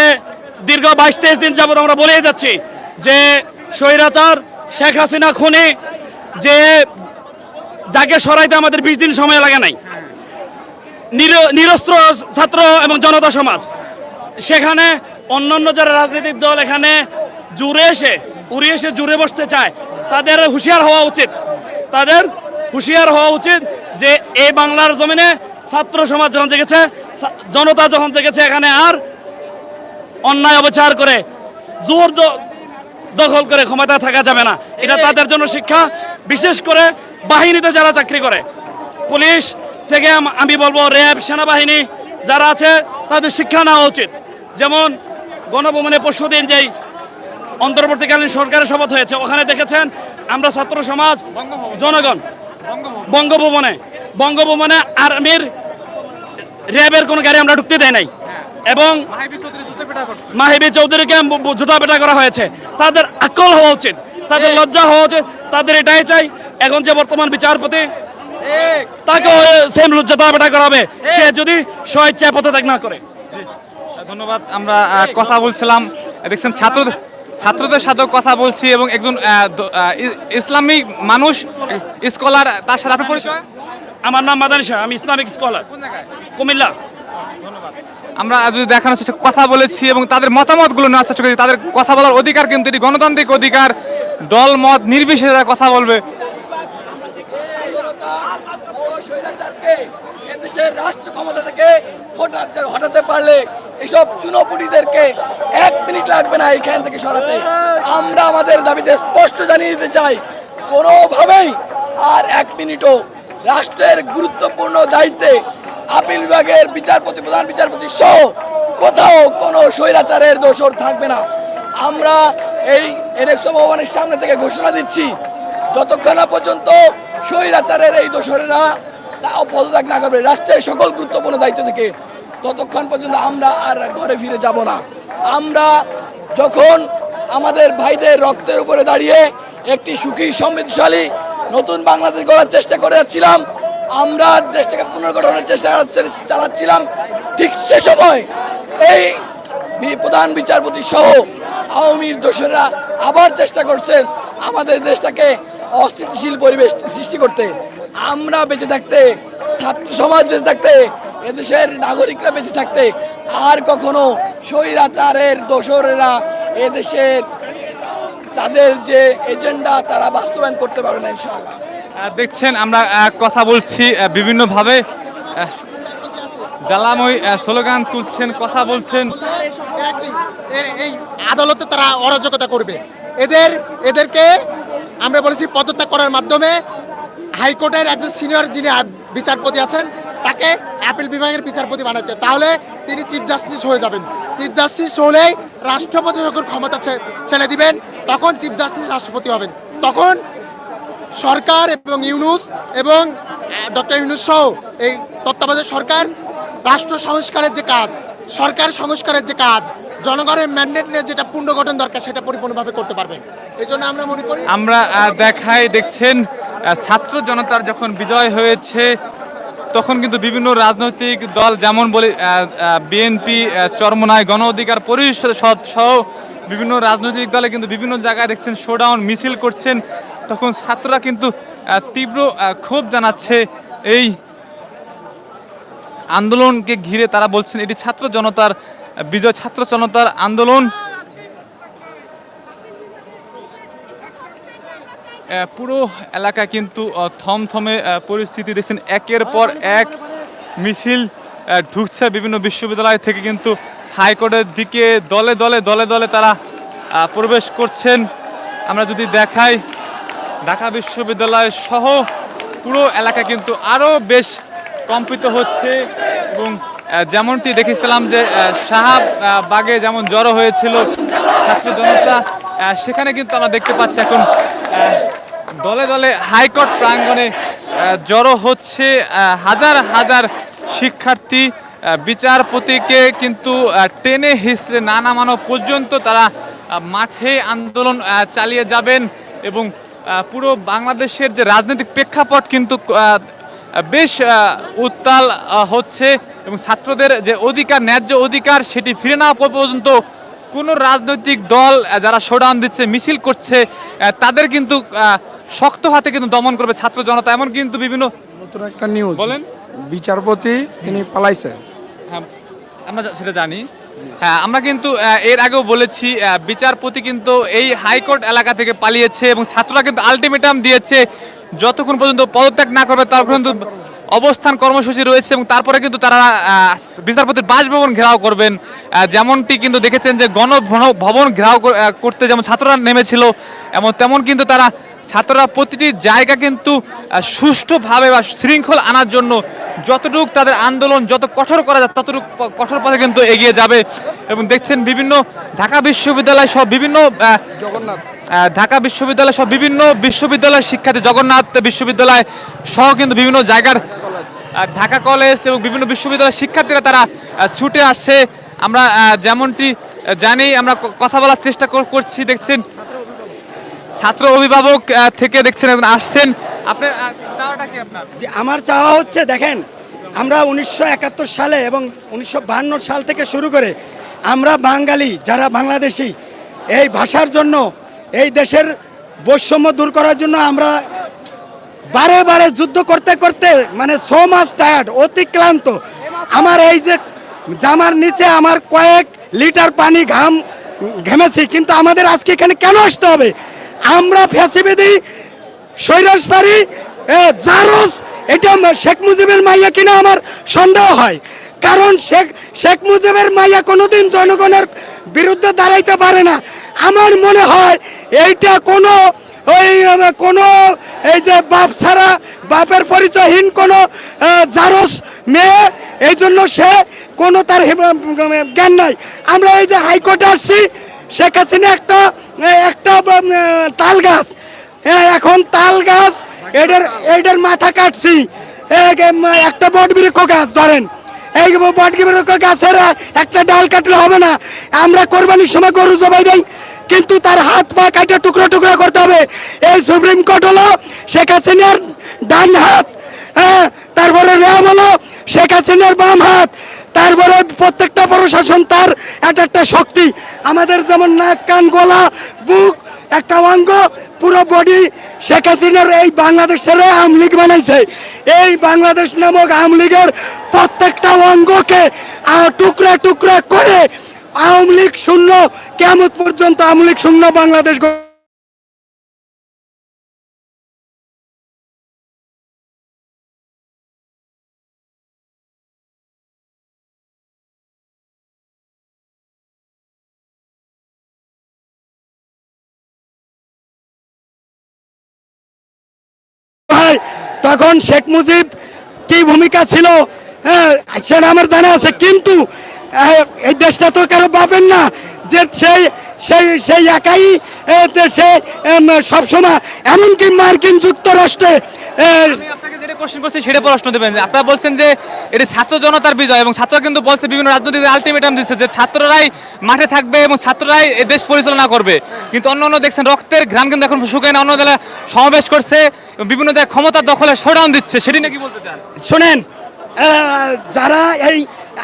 দীর্ঘ 22-23 দিন যাবত আমরা বলেই যাচ্ছি যে স্বৈরাচার শেখ হাসিনা খুনি, যে যাকে সরাইতে আমাদের 20 দিন সময় লাগে নাই, নিরস্ত্র ছাত্র এবং জনতা সমাজ, সেখানে অন্যান্য যারা রাজনৈতিক দল এখানে উড়ে এসে জুড়ে বসতে চায়, তাদের হুঁশিয়ার হওয়া উচিত, তাদের হুঁশিয়ার হওয়া উচিত যে এই বাংলার জমিনে ছাত্র সমাজ যখন জেগেছে, জনতা যখন জেগেছে, এখানে আর অন্যায় অবিচার করে জোর দখল করে ক্ষমতায় থাকা যাবে না। এটা তাদের জন্য শিক্ষা, বিশেষ করে বাহিনীতে যারা চাকরি করে, পুলিশ থেকে আমি বলবো র্যাব, সেনাবাহিনী যারা আছে, তাদের শিক্ষা নেওয়া উচিত। যেমন গণভবনে পরশুদিন যেই অন্তর্বর্তীকালীন সরকারের শপথ হয়েছে, ওখানে দেখেছেন আমরা ছাত্র সমাজ, জনগণ বঙ্গভবনে আর্মির র্যাবের কোনো গাড়ি আমরা ঢুকতে দেয় নাই, এবং মাহিবি চৌধুরীকে জুতা পেটা করা হয়েছে। তাদের আকল হওয়া উচিত, তাদের লজ্জা হওয়া উচিত। তাদের এটাই চাই, এখন যে বর্তমান বিচারপতি, তাকে সেম জুতা পেটা করা হবে, সে যদি স্বেচ্ছায় পদত্যাগ না করে। ধন্যবাদ। আমরা কথা বলছিলাম, দেখছেন ছাত্রদের সাথেও কথা বলছি এবং একজন ইসলামিক মানুষ, স্কলার, তার সাথে আপনার পরিচয়? আমার নাম মাদানী শাহ, আমি ইসলামিক স্কলার, কুমিল্লা। আমরা যদি দেখানোর চেষ্টা কথা বলেছি এবং তাদের মতামতগুলো নেওয়ার চেষ্টা করেছি। তাদের কথা বলার অধিকার কিন্তু এটি গণতান্ত্রিক অধিকার, দল মত নির্বিশেষে তারা কথা বলবে। এদেশের রাষ্ট্র ক্ষমতা থেকে হটাতে পারলে এসব চুনোপুটিদেরকে 1 মিনিট লাগবে না এখান থেকে সরাতে। আমরা আমাদের দাবিতে স্পষ্ট জানিয়ে দিতে চাই, কোনোভাবেই আর 1 মিনিটও রাষ্ট্রের গুরুত্বপূর্ণ দায়িত্বে আপিল বিভাগের বিচারপতি, প্রধান বিচারপতি সহ কোথাও কোনো স্বৈরাচারের দোষর থাকবে না। আমরা এই এনএক্সো ভবনের সামনে থেকে ঘোষণা দিচ্ছি, যতক্ষণ না পর্যন্ত স্বৈরাচারের এই দোষরেরা পদত্যাগ না করবে রাষ্ট্রের সকল গুরুত্বপূর্ণ দায়িত্ব থেকে, ততক্ষণ পর্যন্ত আমরা আর ঘরে ফিরে যাব না। আমরা যখন আমাদের ভাইদের রক্তের উপরে দাঁড়িয়ে একটি সুখী সমৃদ্ধশালী নতুন বাংলাদেশ গড়ার চেষ্টা করে যাচ্ছিলাম, আমরা দেশটাকে পুনর্গঠনের চেষ্টা চালাচ্ছিলাম, ঠিক সে সময় এই প্রধান বিচারপতি সহ আওয়ামীর দোষরা আবার চেষ্টা করছেন আমাদের দেশটাকে অস্থিতিশীল পরিবেশ সৃষ্টি করতে, আমরা বেঁচে থাকতে, ছাত্র সমাজ বেঁচে থাকতে, এদেশের নাগরিকরা বেঁচে থাকতে আর কখনো স্বৈরাচারের দোসরেরা এদেশের তাদের যে এজেন্ডা তারা বাস্তবায়ন করতে পারবে না ইনশাআল্লাহ। দেখছেন আমরা কথা বলছি বিভিন্নভাবে জ্বালাময় স্লোগান তুলছেন, কথা বলছেন। এই আদালতে তারা অরাজকতা করবে, এদেরকে আমরা বলেছি পদত্যাগ করার মাধ্যমে হাইকোর্টের একজন সিনিয়র যিনি বিচারপতি আছেন তাকে অ্যাপিল বিভাগের বিচারপতি বানাতে, তাহলে তিনি চিফ জাস্টিস হয়ে যাবেন। চিফ জাস্টিস হলেই রাষ্ট্রপতি যখন ক্ষমতা ছেড়ে দিবেন তখন চিফ জাস্টিস রাষ্ট্রপতি হবেন। তখন সরকার এবং ইউনূস এবং ডক্টর ইউনূস সহ এই তত্ত্বাবধায়ক সরকার রাষ্ট্র সংস্কারের যে কাজ, সরকার সংস্কারের যে কাজ, জনগণের ম্যান্ডেট নিয়ে যেটা পুনর্গঠন দরকার সেটা পরিপূর্ণভাবে করতে পারবেন। এই জন্য আমরা মনে করি আমরা দেখছেন ছাত্র জনতার যখন বিজয় হয়েছে তখন কিন্তু বিভিন্ন রাজনৈতিক দল, যেমন বলি বিএনপি, চরমনাই, গণ অধিকার পরিষদ সহ বিভিন্ন রাজনৈতিক দলে কিন্তু বিভিন্ন জায়গায় দেখছেন শোডাউন মিছিল করছেন। তখন ছাত্ররা কিন্তু তীব্র ক্ষোভ জানাচ্ছে এই আন্দোলনকে ঘিরে। তারা বলছেন এটি ছাত্র জনতার বিজয়, ছাত্র জনতার আন্দোলন। পুরো এলাকা কিন্তু থমথমে পরিস্থিতি দেখছেন, একের পর এক মিছিল ঢুকছে বিভিন্ন বিশ্ববিদ্যালয় থেকে, কিন্তু হাইকোর্টের দিকে দলে দলে দলে দলে তারা প্রবেশ করছেন। আমরা যদি দেখাই ঢাকা বিশ্ববিদ্যালয় সহ পুরো এলাকা কিন্তু আরও বেশ কম্পিত হচ্ছে। এবং যেমনটি দেখেছিলাম যে শাহবাগে যেমন জড়ো হয়েছিল ছাত্র জনতা, সেখানে কিন্তু আমরা দেখতে পাচ্ছি এখন দলে দলে হাইকোর্ট প্রাঙ্গণে জড়ো হচ্ছে হাজার হাজার শিক্ষার্থী। বিচারপতিকে কিন্তু টেনে হিসড়ে না নামানো পর্যন্ত তারা মাঠে আন্দোলন চালিয়ে যাবেন। এবং পুরো বাংলাদেশের যে রাজনৈতিক প্রেক্ষাপট কিন্তু বেশ উত্তাল হচ্ছে, এবং ছাত্রদের যে অধিকার, ন্যায্য অধিকার, সেটি ফিরে না পাওয়া পর্যন্ত কোনো রাজনৈতিক দল যারা শোডাউন দিচ্ছে, মিছিল করছে, তাদের কিন্তু শক্ত হাতে কিন্তু দমন করবে ছাত্র জনতা। এমন কিন্তু বিভিন্ন নতুন একটা নিউজ বলেন, বিচারপতি তিনি পালাইছে। হ্যাঁ, আমরা সেটা জানি। হ্যাঁ, আমরা কিন্তু এর আগেও বলেছি বিচারপতি কিন্তু এই হাইকোর্ট এলাকা থেকে পালিয়েছে, এবং ছাত্ররা কিন্তু আলটিমেটাম দিয়েছে যতক্ষণ পর্যন্ত পদত্যাগ না করবে ততক্ষণ পর্যন্ত অবস্থান কর্মসূচি রয়েছে। এবং তারপরে কিন্তু তারা বিচারপতির বাসভবন ঘেরাও করবেন। যেমনটি কিন্তু দেখেছেন যে গণভবন ঘেরাও করতে যেমন ছাত্ররা নেমেছিল, তেমন কিন্তু ছাত্ররা প্রতিটি জায়গা কিন্তু সুষ্ঠুভাবে বা শৃঙ্খল আনার জন্য যতটুকু তাদের আন্দোলন যত কঠোর করা যায় ততটুকু কঠোর পথে কিন্তু এগিয়ে যাবে। এবং দেখছেন বিভিন্ন ঢাকা বিশ্ববিদ্যালয় সহ বিভিন্ন ঢাকা বিশ্ববিদ্যালয় সহ বিভিন্ন বিশ্ববিদ্যালয়ের শিক্ষার্থী, জগন্নাথ বিশ্ববিদ্যালয় সহ কিন্তু বিভিন্ন জায়গার ঢাকা কলেজ এবং বিভিন্ন বিশ্ববিদ্যালয়ের শিক্ষার্থীরা তারা ছুটে আসছে। আমরা যেমনটি জানি, আমরা কথা বলার চেষ্টা করছি। দেখছেন ছাত্র অভিভাবক থেকে দেখছেন এখন আসছেন। আপনার চাওয়াটা কি? আপনার যে আমার চাওয়া হচ্ছে, দেখেন আমরা 1971 সালে এবং 1952 সাল থেকে শুরু করে আমরা বাঙালি যারা বাংলাদেশি, এই ভাষার জন্য, এই দেশের বৈষম্য দূর করার জন্য আমরা বারে বারে যুদ্ধ করতে করতে মানে সো মাচ টায়ার্ড, অতিক্লান্ত। আমার এই যে জামার নিচে আমার কয়েক লিটার পানি ঘেমেছি, কিন্তু আমাদের আজকে এখানে কেন আসতে হবে? আমরা ফ্যাসিবাদী স্বৈরাচারী জারজ, এটা শেখ মুজিবের মাইয়া কিনা আমার সন্দেহ হয়। কারণ শেখ মুজিবের মাইয়া কোনোদিন জনগণের বিরুদ্ধে দাঁড়াইতে পারে না। আমার মনে হয় এইটা কোনো এই যে বাপ ছাড়া, বাপের পরিচয়হীন কোনো জারজ মেয়ে, এই জন্য সে কোনো তার জ্ঞান নাই। আমরা এই যে হাইকোর্টে আসছি, শেখ হাসিনা একটা তাল গাছ, এখন তাল গাছ এটার মাথা কাটছি, একটা বট বৃক্ষ গাছ ধরেন, এই বট বৃক্ষ গাছের একটা ডাল কাটলে হবে না। আমরা কোরবানির সময় গরু জবাই দেই, কিন্তু তার হাত পা কাটে টুকরো টুকরো করতে হবে। এই সুপ্রিম কোর্ট হলো শেখ হাসিনার ডান হাত, তারপরে র্যাব হলো শেখ হাসিনার বাম হাত, তারপরে প্রত্যেকটা প্রশাসন তার একটা শক্তি। আমাদের যেমন নাক, কান, গলা, বুক, একটা অঙ্গ পুরো বডি শেখ হাসিনার এই বাংলাদেশের আওয়ামী লীগ বানাইছে। এই বাংলাদেশ নামক আওয়ামী লীগের প্রত্যেকটা অঙ্গকে টুকরা টুকরা করে আওয়ামী লীগ শূন্য, কিয়ামত পর্যন্ত আওয়ামী লীগ শূন্য বাংলাদেশ তখন শেখ মুজিব কি ভূমিকা ছিল সেটা আমার জানা আছে, কিন্তু এই দেশটা তো কারো পাবেন না যে সেই সেই সেই একাই সে সবসময়, এমনকি মার্কিন যুক্তরাষ্ট্রে আপনাকে যেটা কোশ্চেন করছি সেটা প্রশ্ন দেবেন। আপনারা বলছেন যে এটি ছাত্র জনতার বিজয় এবং ছাত্ররা কিন্তু বলছে বিভিন্ন রাজনৈতিক আলটিমেটাম দিচ্ছে যে ছাত্ররাই মাঠে থাকবে এবং ছাত্ররাই এই দেশ পরিচালনা করবে, কিন্তু অন্য অন্য দেখছেন রক্তের ঘ্রাণ কিন্তু এখন শুকায় না, অন্য জেলায় সমাবেশ করছে বিভিন্ন জায়গায় ক্ষমতার দখলে শোডাউন দিচ্ছে, সেটি নাকি বলতে চান? শোনেন, যারা এই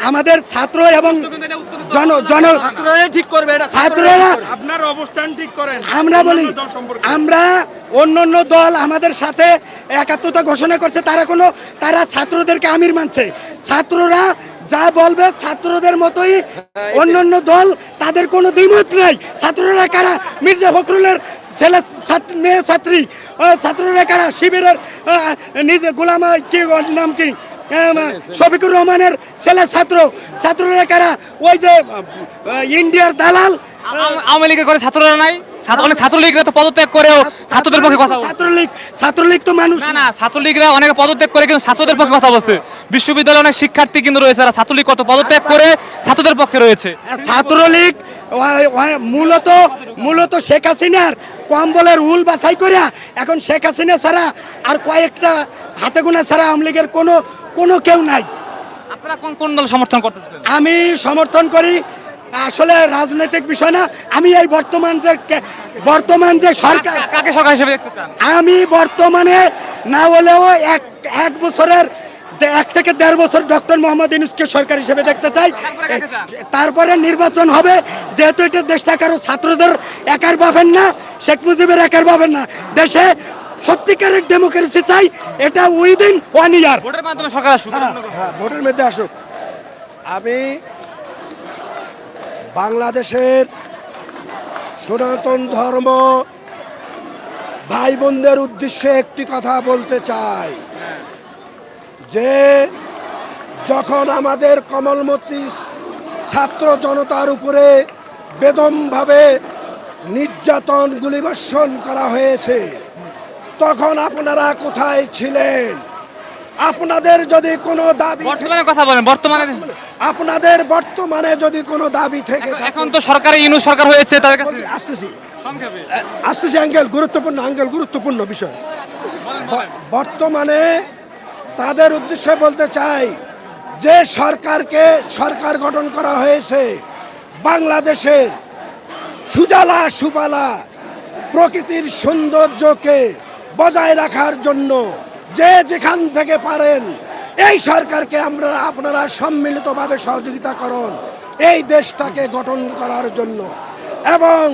আমাদের ছাত্র এবং ঠিক করবে এটা ছাত্ররা, আপনার অবস্থান ঠিক করেন। আমরা বলি আমরা অন্য দল আমাদের সাথে একাত্মতা ঘোষণা করছে, তারা ছাত্রদেরকে আমির মানছে। ছাত্ররা যা বলবে ছাত্রদের মতোই অন্য দল, তাদের কোনো দ্বিমত নাই। ছাত্ররা কারা? মির্জা ফখরুলের ছেলে মেয়ে ছাত্রী, ছাত্ররা কারা? শিবিরের নিজে গোলাম কি নাম কি শফিকুর রহমানের ছেলে ছাত্র। ছাত্ররা কারা? ওই যে ইন্ডিয়ার দালাল। আওয়ামী লীগের করে ছাত্ররা নাই? ছাত্রলীগরা তো পদত্যাগ করেও ছাত্রদের পক্ষে কথা বলছে। ছাত্রলীগ তো মানুষ না, ছাত্রলীগরা অনেকে পদত্যাগ করে কিন্তু ছাত্রদের পক্ষে কথা বলছে। বিশ্ববিদ্যালয়ে অনেক শিক্ষার্থী কিন্তু রয়েছে, আর ছাত্রলীগ কত পদত্যাগ করে ছাত্রদের পক্ষে রয়েছে। ছাত্রলীগ মূলত শেখ হাসিনার কম্বলের উল বাছাই করে এখন শেখ হাসিনা ছাড়া আর কয়েকটা হাতে গোনা ছাড়া আওয়ামী লীগের কোনো কেউ নাই। আপনারা কোন দল সমর্থন করতেছেন? আমি সমর্থন করি, আসলে রাজনৈতিক বিষয় না। আমি এই বর্তমান যে সরকার, কাকে সরকার হিসেবে দেখতে চান? আমি বর্তমানে না হলেও এক বছরের 1 থেকে 1.5 বছর ডক্টর মোহাম্মদ ইউনূসকে সরকার হিসেবে দেখতে চাই। তারপরে নির্বাচন হবে, যেহেতু এটা দেশটা কারো ছাত্রদের একার পাবেন না, শেখ মুজিবের একার পাবেন না। দেশে সত্যিকারের ডেমোক্রেসি চাই, এটা উইদিন 1 ইয়ার। ভোটের মাধ্যমে সরকার আসুক। ভোটের মধ্যে আসুক। আমি বাংলাদেশের সনাতন ধর্ম ভাই বোনদের উদ্দেশ্যে একটি কথা বলতে চাই যে যখন আমাদের কমলমতি ছাত্র জনতার উপরে বেদমভাবে নির্যাতন গুলিবর্ষণ করা হয়েছে, তখন আপনারা কোথায় ছিলেন? আপনাদের যদি কোনো দাবি, বর্তমানে কথা বলেন, আপনাদের বর্তমানে যদি কোনো দাবি থেকে এখন তো সরকারে ইউনূস সরকার হয়েছে, তাদের কাছে আসতেছি গুরুত্বপূর্ণ বিষয়। বর্তমানে তাদের উদ্দেশ্যে বলতে চাই যে সরকার গঠন করা হয়েছে বাংলাদেশের সুজলা সুফলা প্রকৃতির সৌন্দর্যকে বজায় রাখার জন্য যে যেখান থেকে পারেন এই সরকারকে আপনারা সম্মিলিতভাবে সহযোগিতা করুন এই দেশটাকে গঠন করার জন্য। এবং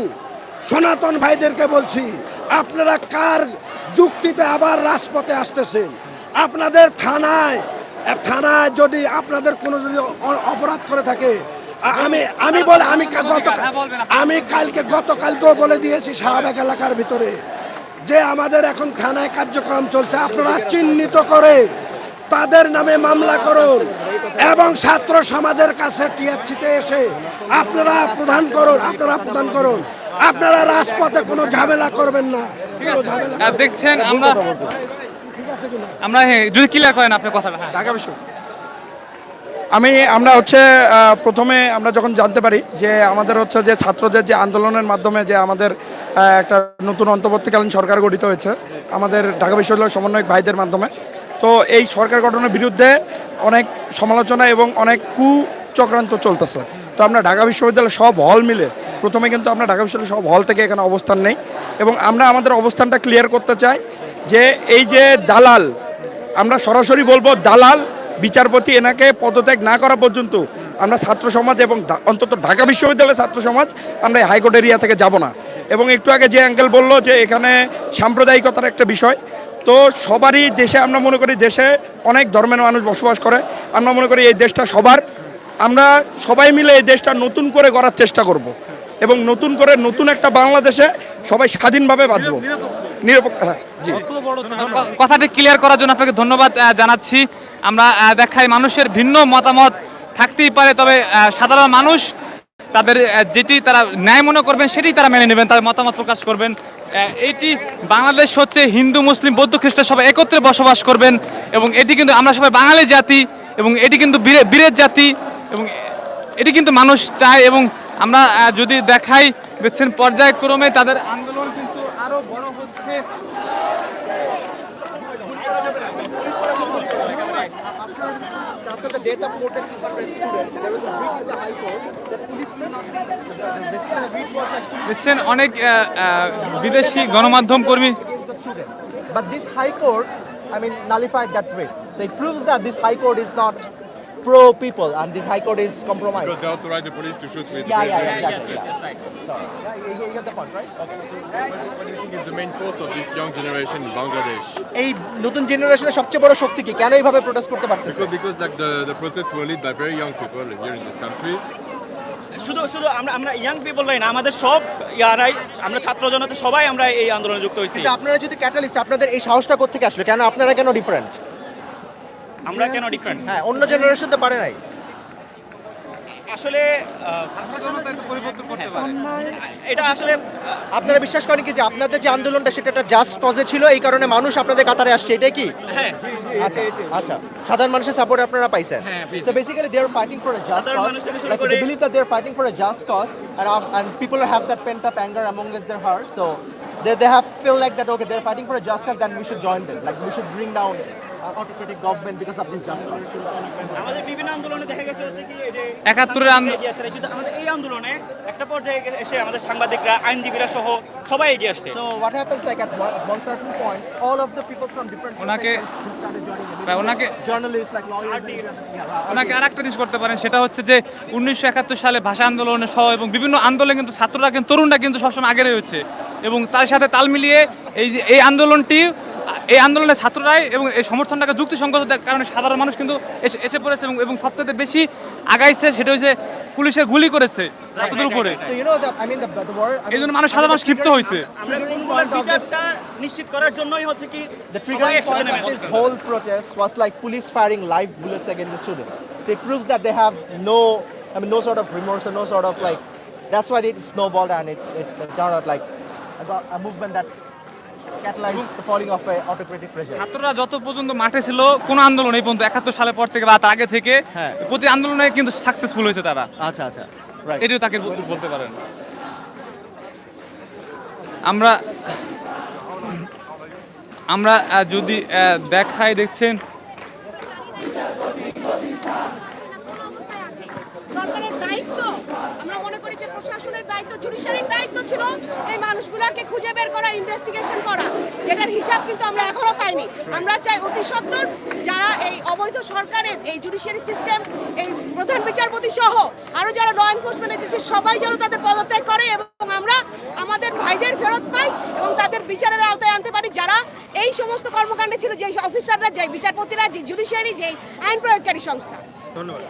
সনাতন ভাইদেরকে বলছি, আপনারা কার যুক্তিতে আবার রাজপথে আসতেছেন? আপনাদের থানায় যদি আপনাদের কোনো যদি অপরাধ করে থাকে, আমি গতকালকেও বলে দিয়েছি শাহবাগ এলাকার ভিতরে যে আমাদের এখন থানায় কার্যক্রম চলছে, আপনারা চিহ্নিত করে তাদের নামে মামলা করুন এবং ছাত্র সমাজের কাছে টিআরসিতে এসে আপনারা প্রদান করুন। আপনারা রাজপথে কোনো ঝামেলা করবেন না। দেখছেন আমরা যদি ক্লিয়ার করেন আপনার কথাটা। ঢাকা বিশ্ব আমরা প্রথমে আমরা যখন জানতে পারি যে আমাদের যে ছাত্রদের যে আন্দোলনের মাধ্যমে যে আমাদের একটা নতুন অন্তর্বর্তীকালীন সরকার গঠিত হয়েছে আমাদের ঢাকা বিশ্ববিদ্যালয় সমন্বয়ক ভাইদের মাধ্যমে, তো এই সরকার গঠনের বিরুদ্ধে অনেক সমালোচনা এবং অনেক কুচক্রান্ত চলতেছে। তো আমরা ঢাকা বিশ্ববিদ্যালয় সব হল মিলে প্রথমে কিন্তু আমরা ঢাকা বিশ্ববিদ্যালয় সব হল থেকে এখানে অবস্থান নেই এবং আমরা আমাদের অবস্থানটা ক্লিয়ার করতে চাই যে এই যে দালাল, আমরা সরাসরি বলবো দালাল বিচারপতি এনাকে পদত্যাগ না করা পর্যন্ত আমরা ছাত্র সমাজ এবং অন্তত ঢাকা বিশ্ববিদ্যালয়ের ছাত্র সমাজ আমরা এই হাইকোর্ট এরিয়া থেকে যাব না। এবং একটু আগে যে অ্যাঙ্কেল বললো যে এখানে সাম্প্রদায়িকতার একটা বিষয়, তো সবারই দেশে আমরা মনে করি দেশে অনেক ধর্মের মানুষ বসবাস করে, আমরা মনে করি এই দেশটা সবার, আমরা সবাই মিলে এই দেশটা নতুন করে গড়ার চেষ্টা করব এবং নতুন করে নতুন একটা বাংলাদেশে সবাই স্বাধীনভাবে বাঁচব নিরপেক্ষ। হ্যাঁ জি, কথাটি ক্লিয়ার করার জন্য আপনাকে ধন্যবাদ জানাচ্ছি। আমরা দেখাই মানুষের ভিন্ন মতামত থাকতেই পারে, তবে সাধারণ মানুষ তাদের যেটি তারা ন্যায় মনে করবেন সেটি তারা মেনে নেবেন, তার মতামত প্রকাশ করবেন। এইটি বাংলাদেশ হচ্ছে হিন্দু মুসলিম বৌদ্ধ খ্রিস্টান সবাই একত্রে বসবাস করবেন এবং এটি কিন্তু আমরা সবাই বাঙালি জাতি এবং এটি কিন্তু বীরের জাতি এবং এটি কিন্তু মানুষ চায়। এবং আমরা যদি দেখাই দেখছেন পর্যায়ক্রমে তাদের আন্দোলন কিন্তু আরো বড় হচ্ছে। After the death of more than 200 students, there was a writ to the High Court that police will not be. Basically, the writ was that দেখছেন অনেক বিদেশি গণমাধ্যম কর্মী against the student. But this High Court, I mean, nullified that writ. So it proves that this High Court is not pro people and this High Court is compromised. Because they authorized the police to shoot with. Exactly. Sorry. Yeah, you get the point, right? Okay. What do you think is the main force of this young generation in Bangladesh? এই নতুন জেনারেশনের সবচেয়ে বড় শক্তি কি? কেন এইভাবে protest করতে পারতেছে? Because like the protests were led by very young people here in this country. শুধু শুধু আমরা ইয়াং পিপলরাই না, আমাদের সব ইয়ারাই, আমরা ছাত্র জনতা সবাই আমরা এই আন্দোলনে যুক্ত হয়েছি। কিন্তু আপনারা যদি ক্যাটালিস্ট, আপনাদের এই সাহসটা কোত্থেকে আসলো? কেন আপনারা কেন ডিফারেন্ট? আমরা কেন ডিফারেন্ট? হ্যাঁ, অন্য জেনারেশন তো পারে নাই। আসলে এটা আসলে আপনারা বিশ্বাস করেন কি যে আপনাদের যে আন্দোলনটা সেটা একটা জাস্ট কজে ছিল, এই কারণে মানুষ আপনাদের কাতারে আসছে, এটাই কি? হ্যাঁ, আচ্ছা, সাধারণ মানুষের সাপোর্ট আপনারা পাইছেন। So basically they are fighting for a just cause. Like they believe that they are fighting for a just cause, and people have that pent up anger amongst their heart. So they have feel like that, okay, they're fighting for a just cause, then we should join them. Like we should bring down autocratic government because of this just cause. আমাদের বিভিন্ন আন্দোলনে দেখা গেছে হচ্ছে কি যে 71 আমাদের এই আন্দোলনে একটা পর্যায়ে এসে আমাদের সাংবাদিকরা, আইনজীবীরা সহ সবাই এগিয়ে আসছে। So what happens, like at one certain point, all of the people from different ওনাকে started joining in. Journalists, like lawyers, ওনাকে আরেকটা জিনিস করতে পারেন, সেটা হচ্ছে যে 1971 সালে ভাষা আন্দোলনে সহ এবং বিভিন্ন আন্দোলনে কিন্তু ছাত্ররা কিন্তু তরুণরা কিন্তু সবসময় আগে রয়েছে এবং তার সাথে তাল মিলিয়ে এই আন্দোলনটি, এই আন্দোলনের ছাত্ররাই এবং এই সমর্থনটাকে যুক্তিসঙ্গত কারণে সাধারণ মানুষ কিন্তু এসে পড়েছে এবং সবথেকে বেশি আগাইছে সেটা হচ্ছে পুলিশের গুলি করেছে ছাত্রদের উপরে। So you know that, I mean the word, এই জন্য মানুষ সাধারণ মানুষ ক্ষিপ্ত হয়েছে। আমরা কোনগুলোর বিচারটা নিশ্চিত করার জন্যই হচ্ছে কি the triggering point of this whole protest was like police firing live bullets against the student. So it proves that they have no sort of remorse or no sort of like, that's why it snowballed and it turned out like a movement that catalyzed the falling of a autocratic pressure. ছাত্ররা যত পর্যন্ত মাঠে ছিল কোন আন্দোলন এই পর্যন্ত 71 সালের পর থেকে বা তার আগে থেকে প্রতি আন্দোলনে কিন্তু সাকসেসফুল হয়েছে তারা। আচ্ছা, রাইট, এটাও তাকে বলতে পারেন। আমরা যদি দেখাই, দেখছেন সরকারের দায়িত্ব, আমরা মনে করি যে প্রশাসনের দায়িত্ব, জুডিশিয়ারির দায়িত্ব ছিল এই মানুষগুলোকে খুঁজে বের করা, ইনভেস্টিগেশন করা, যেটার হিসাব কিন্তু আমরা এখনো পাইনি। আমরা চাই অতি সত্বর যারা এই অবৈধ সরকারের এই জুডিশিয়ারি সিস্টেম, এই প্রধান বিচারপতি সহ আরো যারা ল এনফোর্সমেন্ট এজেন্সি সবাই যেন তাদের পদত্যাগ করে এবং আমরা আমাদের ভাইদের ফেরত পাই এবং তাদের বিচারের আওতায় আনতে পারি যারা এই সমস্ত কর্মকাণ্ডে ছিল, যে অফিসাররা, যে বিচারপতিরা, যে জুডিশিয়ারি, যে আইন প্রয়োগকারী সংস্থা। ধন্যবাদ।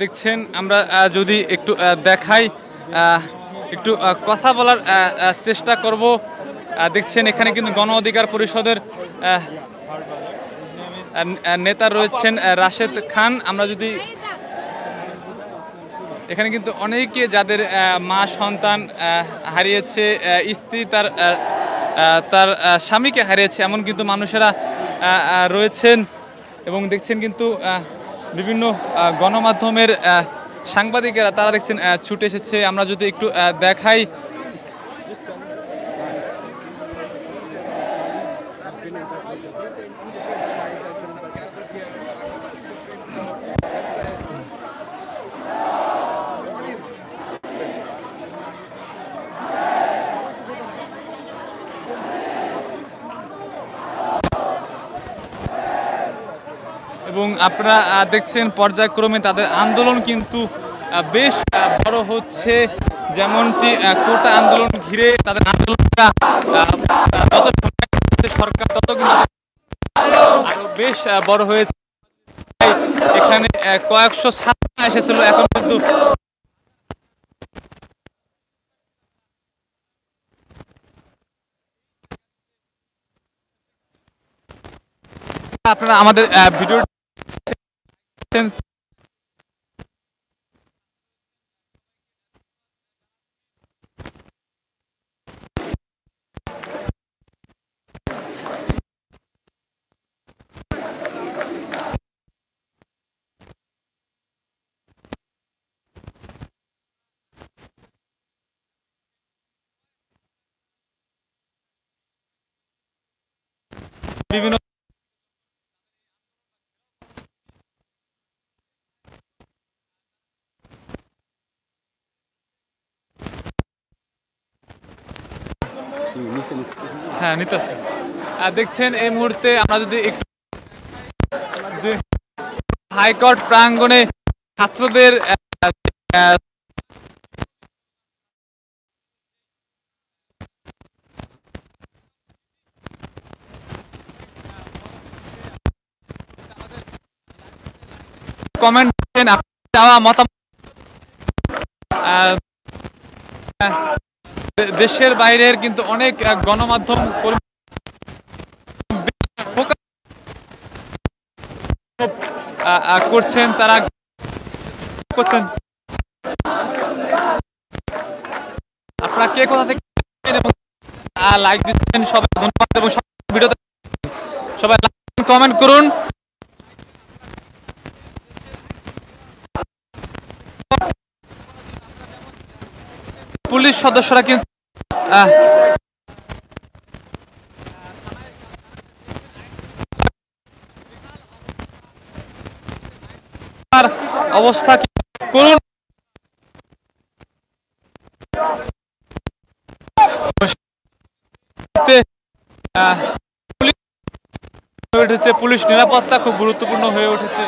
দেখছেন আমরা যদি একটু দেখাই, একটু কথা বলার চেষ্টা করব। দেখছেন এখানে কিন্তু গণ অধিকার পরিষদের নেতা রয়েছেন রাশেদ খান। আমরা যদি এখানে কিন্তু অনেকে যাদের মা সন্তান হারিয়েছে, স্ত্রী তার স্বামীকে হারিয়েছে, এমন কিন্তু মানুষেরা রয়েছেন এবং দেখছেন কিন্তু বিভিন্ন গণমাধ্যমের সাংবাদিকেরা তারা দেখছেন ছুটে এসেছে। আমরা যদি একটু দেখাই, এবং আপনারা দেখছেন পর্যায়ক্রমে তাদের আন্দোলন কিন্তু বেশ বড় হচ্ছে, যেমনটি কোটা আন্দোলন ঘিরে তাদের আন্দোলনটা যত সরকার তত কিন্তু আরো বেশ বড় হয়েছে। এখানে কয়েকশো ছাত্র এসেছিল, এখন কিন্তু আপনারা আমাদের ভিডিও বিভিন্ন হ্যাঁ নিতেছে। দেখছেন এই মুহূর্তে আমরা যদি একটু হাইকোর্ট প্রাঙ্গণে ছাত্রদের কমেন্ট দেওয়া মতামত দেশের বাইরের কিন্তু অনেক গণমাধ্যম করছেন, তারা করছেন। আপনারা কে কোথা থেকে লাইক দিচ্ছেন সবাই ধন্যবাদ, এবং ভিডিওতে সবাই কমেন্ট করুন। পুলিশ সদস্যরা কিন্তু অবস্থা করুন। পুলিশ নিরাপত্তা খুব গুরুত্বপূর্ণ হয়ে উঠেছে।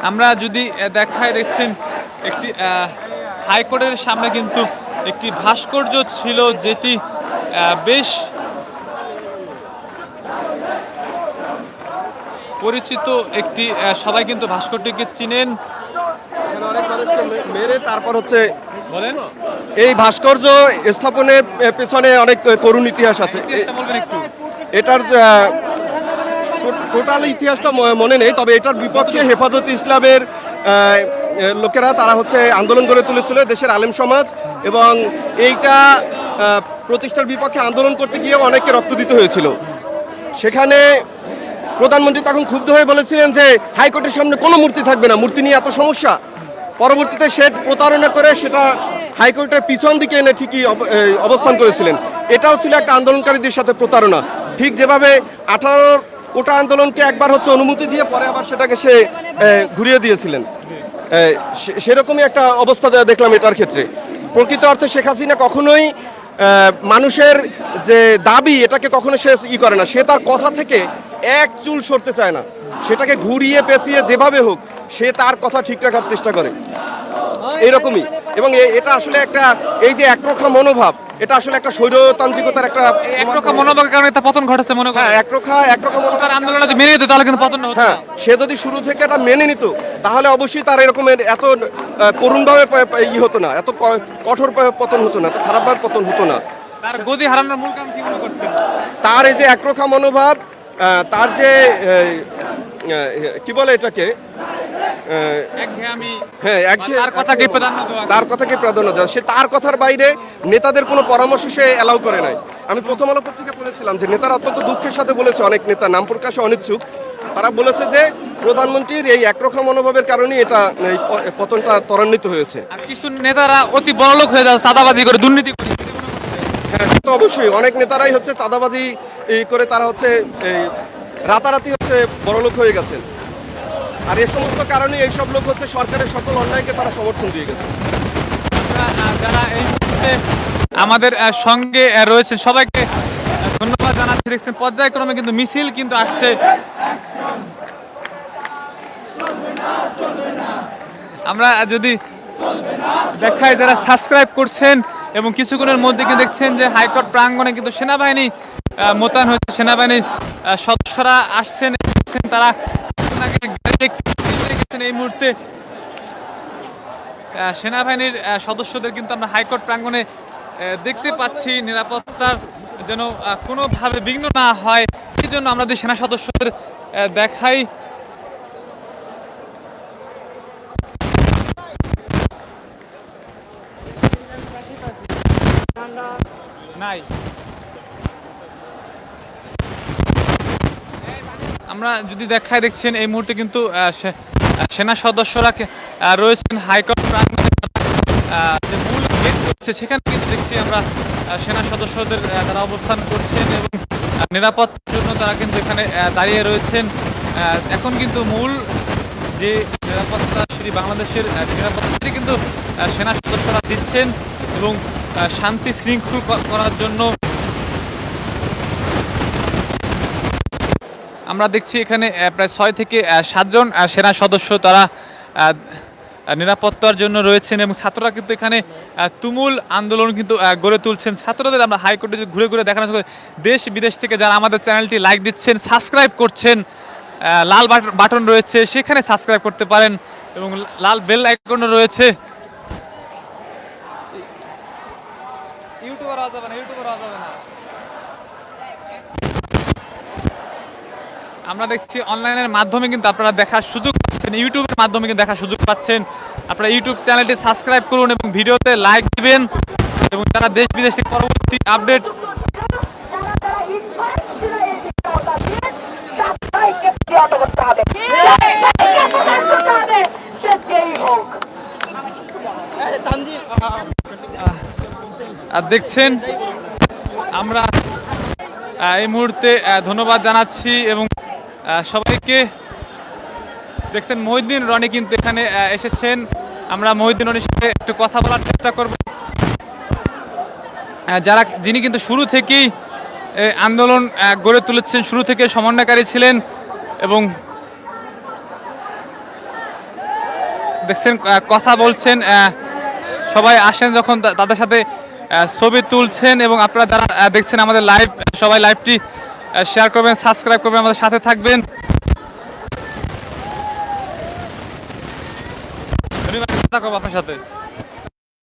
আমরা যদি দেখাই, দেখছেন একটি হাইকোর্টের সামনে কিন্তু একটি ভাস্কর্য ছিল, যেটি বেশ পরিচিত একটি, সবাই কিন্তু ভাস্কর্যটিকে চিনেন। অনেক মানুষকে মেরে তারপর হচ্ছে বলেন, এই ভাস্কর্য স্থাপনের পেছনে অনেক করুণ ইতিহাস আছে। এটার টোটাল ইতিহাসটা মনে নেই, তবে এটার বিপক্ষে হেফাজতে ইসলামের লোকেরা তারা হচ্ছে আন্দোলন গড়ে তুলেছিল, দেশের আলেম সমাজ, এবং এইটা প্রতিষ্ঠার বিপক্ষে আন্দোলন করতে গিয়ে অনেককে রক্ত দিতে হয়েছিল। সেখানে প্রধানমন্ত্রী তখন ক্ষুব্ধ হয়ে বলেছিলেন যে হাইকোর্টের সামনে কোনো মূর্তি থাকবে না, মূর্তি নিয়ে এত সমস্যা। পরবর্তীতে সে প্রতারণা করে সেটা হাইকোর্টের পিছন দিকে এনে ঠিকই অবস্থান করেছিলেন। এটাও ছিল একটা আন্দোলনকারীদের সাথে প্রতারণা। ঠিক যেভাবে 18 কোটা আন্দোলনকে একবার হচ্ছে অনুমতি দিয়ে পরে আবার সেটাকে সে ঘুরিয়ে দিয়েছিলেন, সেরকমই একটা অবস্থা দেখলাম এটার ক্ষেত্রে। প্রকৃত অর্থে শেখ হাসিনা কখনোই মানুষের যে দাবি এটাকে কখনো সে করে না, সে তার কথা থেকে এক চুল সরতে চায় না, সেটাকে ঘুরিয়ে পেঁচিয়ে যেভাবে হোক সে তার কথা ঠিক রাখার চেষ্টা করে, এইরকমই। এবং এটা আসলে একটা এই যে একরোখা মনোভাব, এটা আসলে একটা স্বৈরতান্ত্রিকতার একটা একরোখা মনোভাবের কারণে একটা পতন ঘটেছে মনে করেন। হ্যাঁ, একরোখা মনোভাব আন্দোলন যদি মেনে নিত তাহলে কিন্তু পতন হতো। হ্যাঁ, সে যদি শুরু থেকে এটা মেনে নিত তাহলে অবশ্যই তার এরকমের এত করুণভাবে হতো না, এত কঠোর পতন হতো না, এত খারাপভাবে পতন হতো না। তার গদি হারানোর মূল কারণ কি মনে করছেন? তার এই যে একরোখা মনোভাব, তার যে কি বলে এটাকে, তার কথাকে প্রাধান্য দেওয়া, সে তার কথার বাইরে নেতাদের কোনো পরামর্শ সে অ্যালাউ করে নাই। আমি প্রথম আলো পত্রিকা পড়েছিলাম যে নেতারা অত্যন্ত দুঃখের সাথে বলেছে, অনেক নেতা নাম প্রকাশে অনিচ্ছুক, তারা বলেছে যে প্রধানমন্ত্রীর এই একরোখা মনোভাবের কারণে এটা এই পতনটা ত্বরান্বিত হয়েছে। আর কিছু নেতারা অতি বড়লোক হয়ে যায়, চাঁদাবাজি করে, দুর্নীতি করে। হ্যাঁ, তো অবশ্যই অনেক নেতারাই হচ্ছে চাঁদাবাজি করে, তারা হচ্ছে রাতারাতি হচ্ছে বড়লোক হয়ে গেছেন। আর এই সমস্ত কারণে এইসব লোক হচ্ছে সরকারের সকল অন্যায়কে তারা সমর্থন দিয়ে গেছে। যারা এই মুহূর্তে আমাদের সঙ্গে রয়েছে সবাইকে ধন্যবাদ জানাচ্ছি। দেখছেন পর্যায়ক্রমে কিন্তু মিছিল কিন্তু আসছে। আমরা যদি দেখাই যারা সাবস্ক্রাইব করছেন এবং কিছুক্ষণের মধ্যে কিন্তু দেখছেন যে হাইকোর্ট প্রাঙ্গণে কিন্তু সেনাবাহিনী মোতায়েন হয়েছে, সেনাবাহিনীর সদস্যরা আসছেন, তারা এই মুহূর্তে সেনাবাহিনীর সদস্যদের কিন্তু আমরা হাইকোর্ট প্রাঙ্গণে দেখতে পাচ্ছি। নিরাপত্তার যেন কোনোভাবে বিঘ্ন না হয় এই জন্য আমরা যদি সেনা সদস্যদের দেখাই, নাই আমরা যদি দেখাই, দেখছেন এই মুহূর্তে কিন্তু সেনা সদস্যরা রয়েছেন হাইকোর্ট প্রাঙ্গণে, যে মূল গেট হচ্ছে সেখানে কিন্তু দেখছি আমরা সেনা সদস্যদের তারা অবস্থান করছেন এবং নিরাপত্তার জন্য তারা কিন্তু এখানে দাঁড়িয়ে রয়েছেন। এখন কিন্তু মূল যে নিরাপত্তা সেটি বাংলাদেশের নিরাপত্তাটি কিন্তু সেনা সদস্যরা দিচ্ছেন এবং শান্তি শৃঙ্খল করার জন্য আমরা দেখছি এখানে প্রায় 6 থেকে 7 জন সেনা সদস্য তারা নিরাপত্তার জন্য রয়েছেন এবং ছাত্ররা কিন্তু এখানে তুমুল আন্দোলন কিন্তু গড়ে তুলছেন। ছাত্রদের আমরা হাইকোর্টে ঘুরে ঘুরে দেখানো, দেশ বিদেশ থেকে যারা আমাদের চ্যানেলটি লাইক দিচ্ছেন, সাবস্ক্রাইব করছেন, লাল বাটন রয়েছে সেখানে সাবস্ক্রাইব করতে পারেন এবং লাল বেল আইকনও রয়েছে। ইউটিউবার যাবে না। আমরা দেখছি অনলাইনের মাধ্যমে কিন্তু আপনারা দেখার সুযোগ পাচ্ছেন, ইউটিউবের মাধ্যমে কিন্তু দেখার সুযোগ পাচ্ছেন। আপনারা ইউটিউব চ্যানেলটি সাবস্ক্রাইব করুন এবং ভিডিওতে লাইক দিবেন এবং যারা দেশ বিদেশ থেকে পরবর্তী আপডেট দেখছেন। আমরা এই মুহূর্তে ধন্যবাদ জানাচ্ছি এবং সবাইকে। দেখছেন মহিউদ্দিন রনি কিন্তু এখানে এসেছেন, আমরা মহিউদ্দিন রনির সাথে একটু কথা বলার চেষ্টা করব। যিনি কিন্তু শুরু থেকেই আন্দোলন গড়ে তুলেছেন, শুরু থেকে সমন্বয়কারী ছিলেন এবং দেখছেন কথা বলছেন, সবাই আসেন যখন তাদের সাথে ছবি তুলছেন এবং আপনারা যারা দেখছেন আমাদের লাইভ, সবাই লাইভটি শেয়ার করবেন, সাবস্ক্রাইব করবেন, আমাদের সাথে থাকবেন। ধন্যবাদ আপনার সাথে।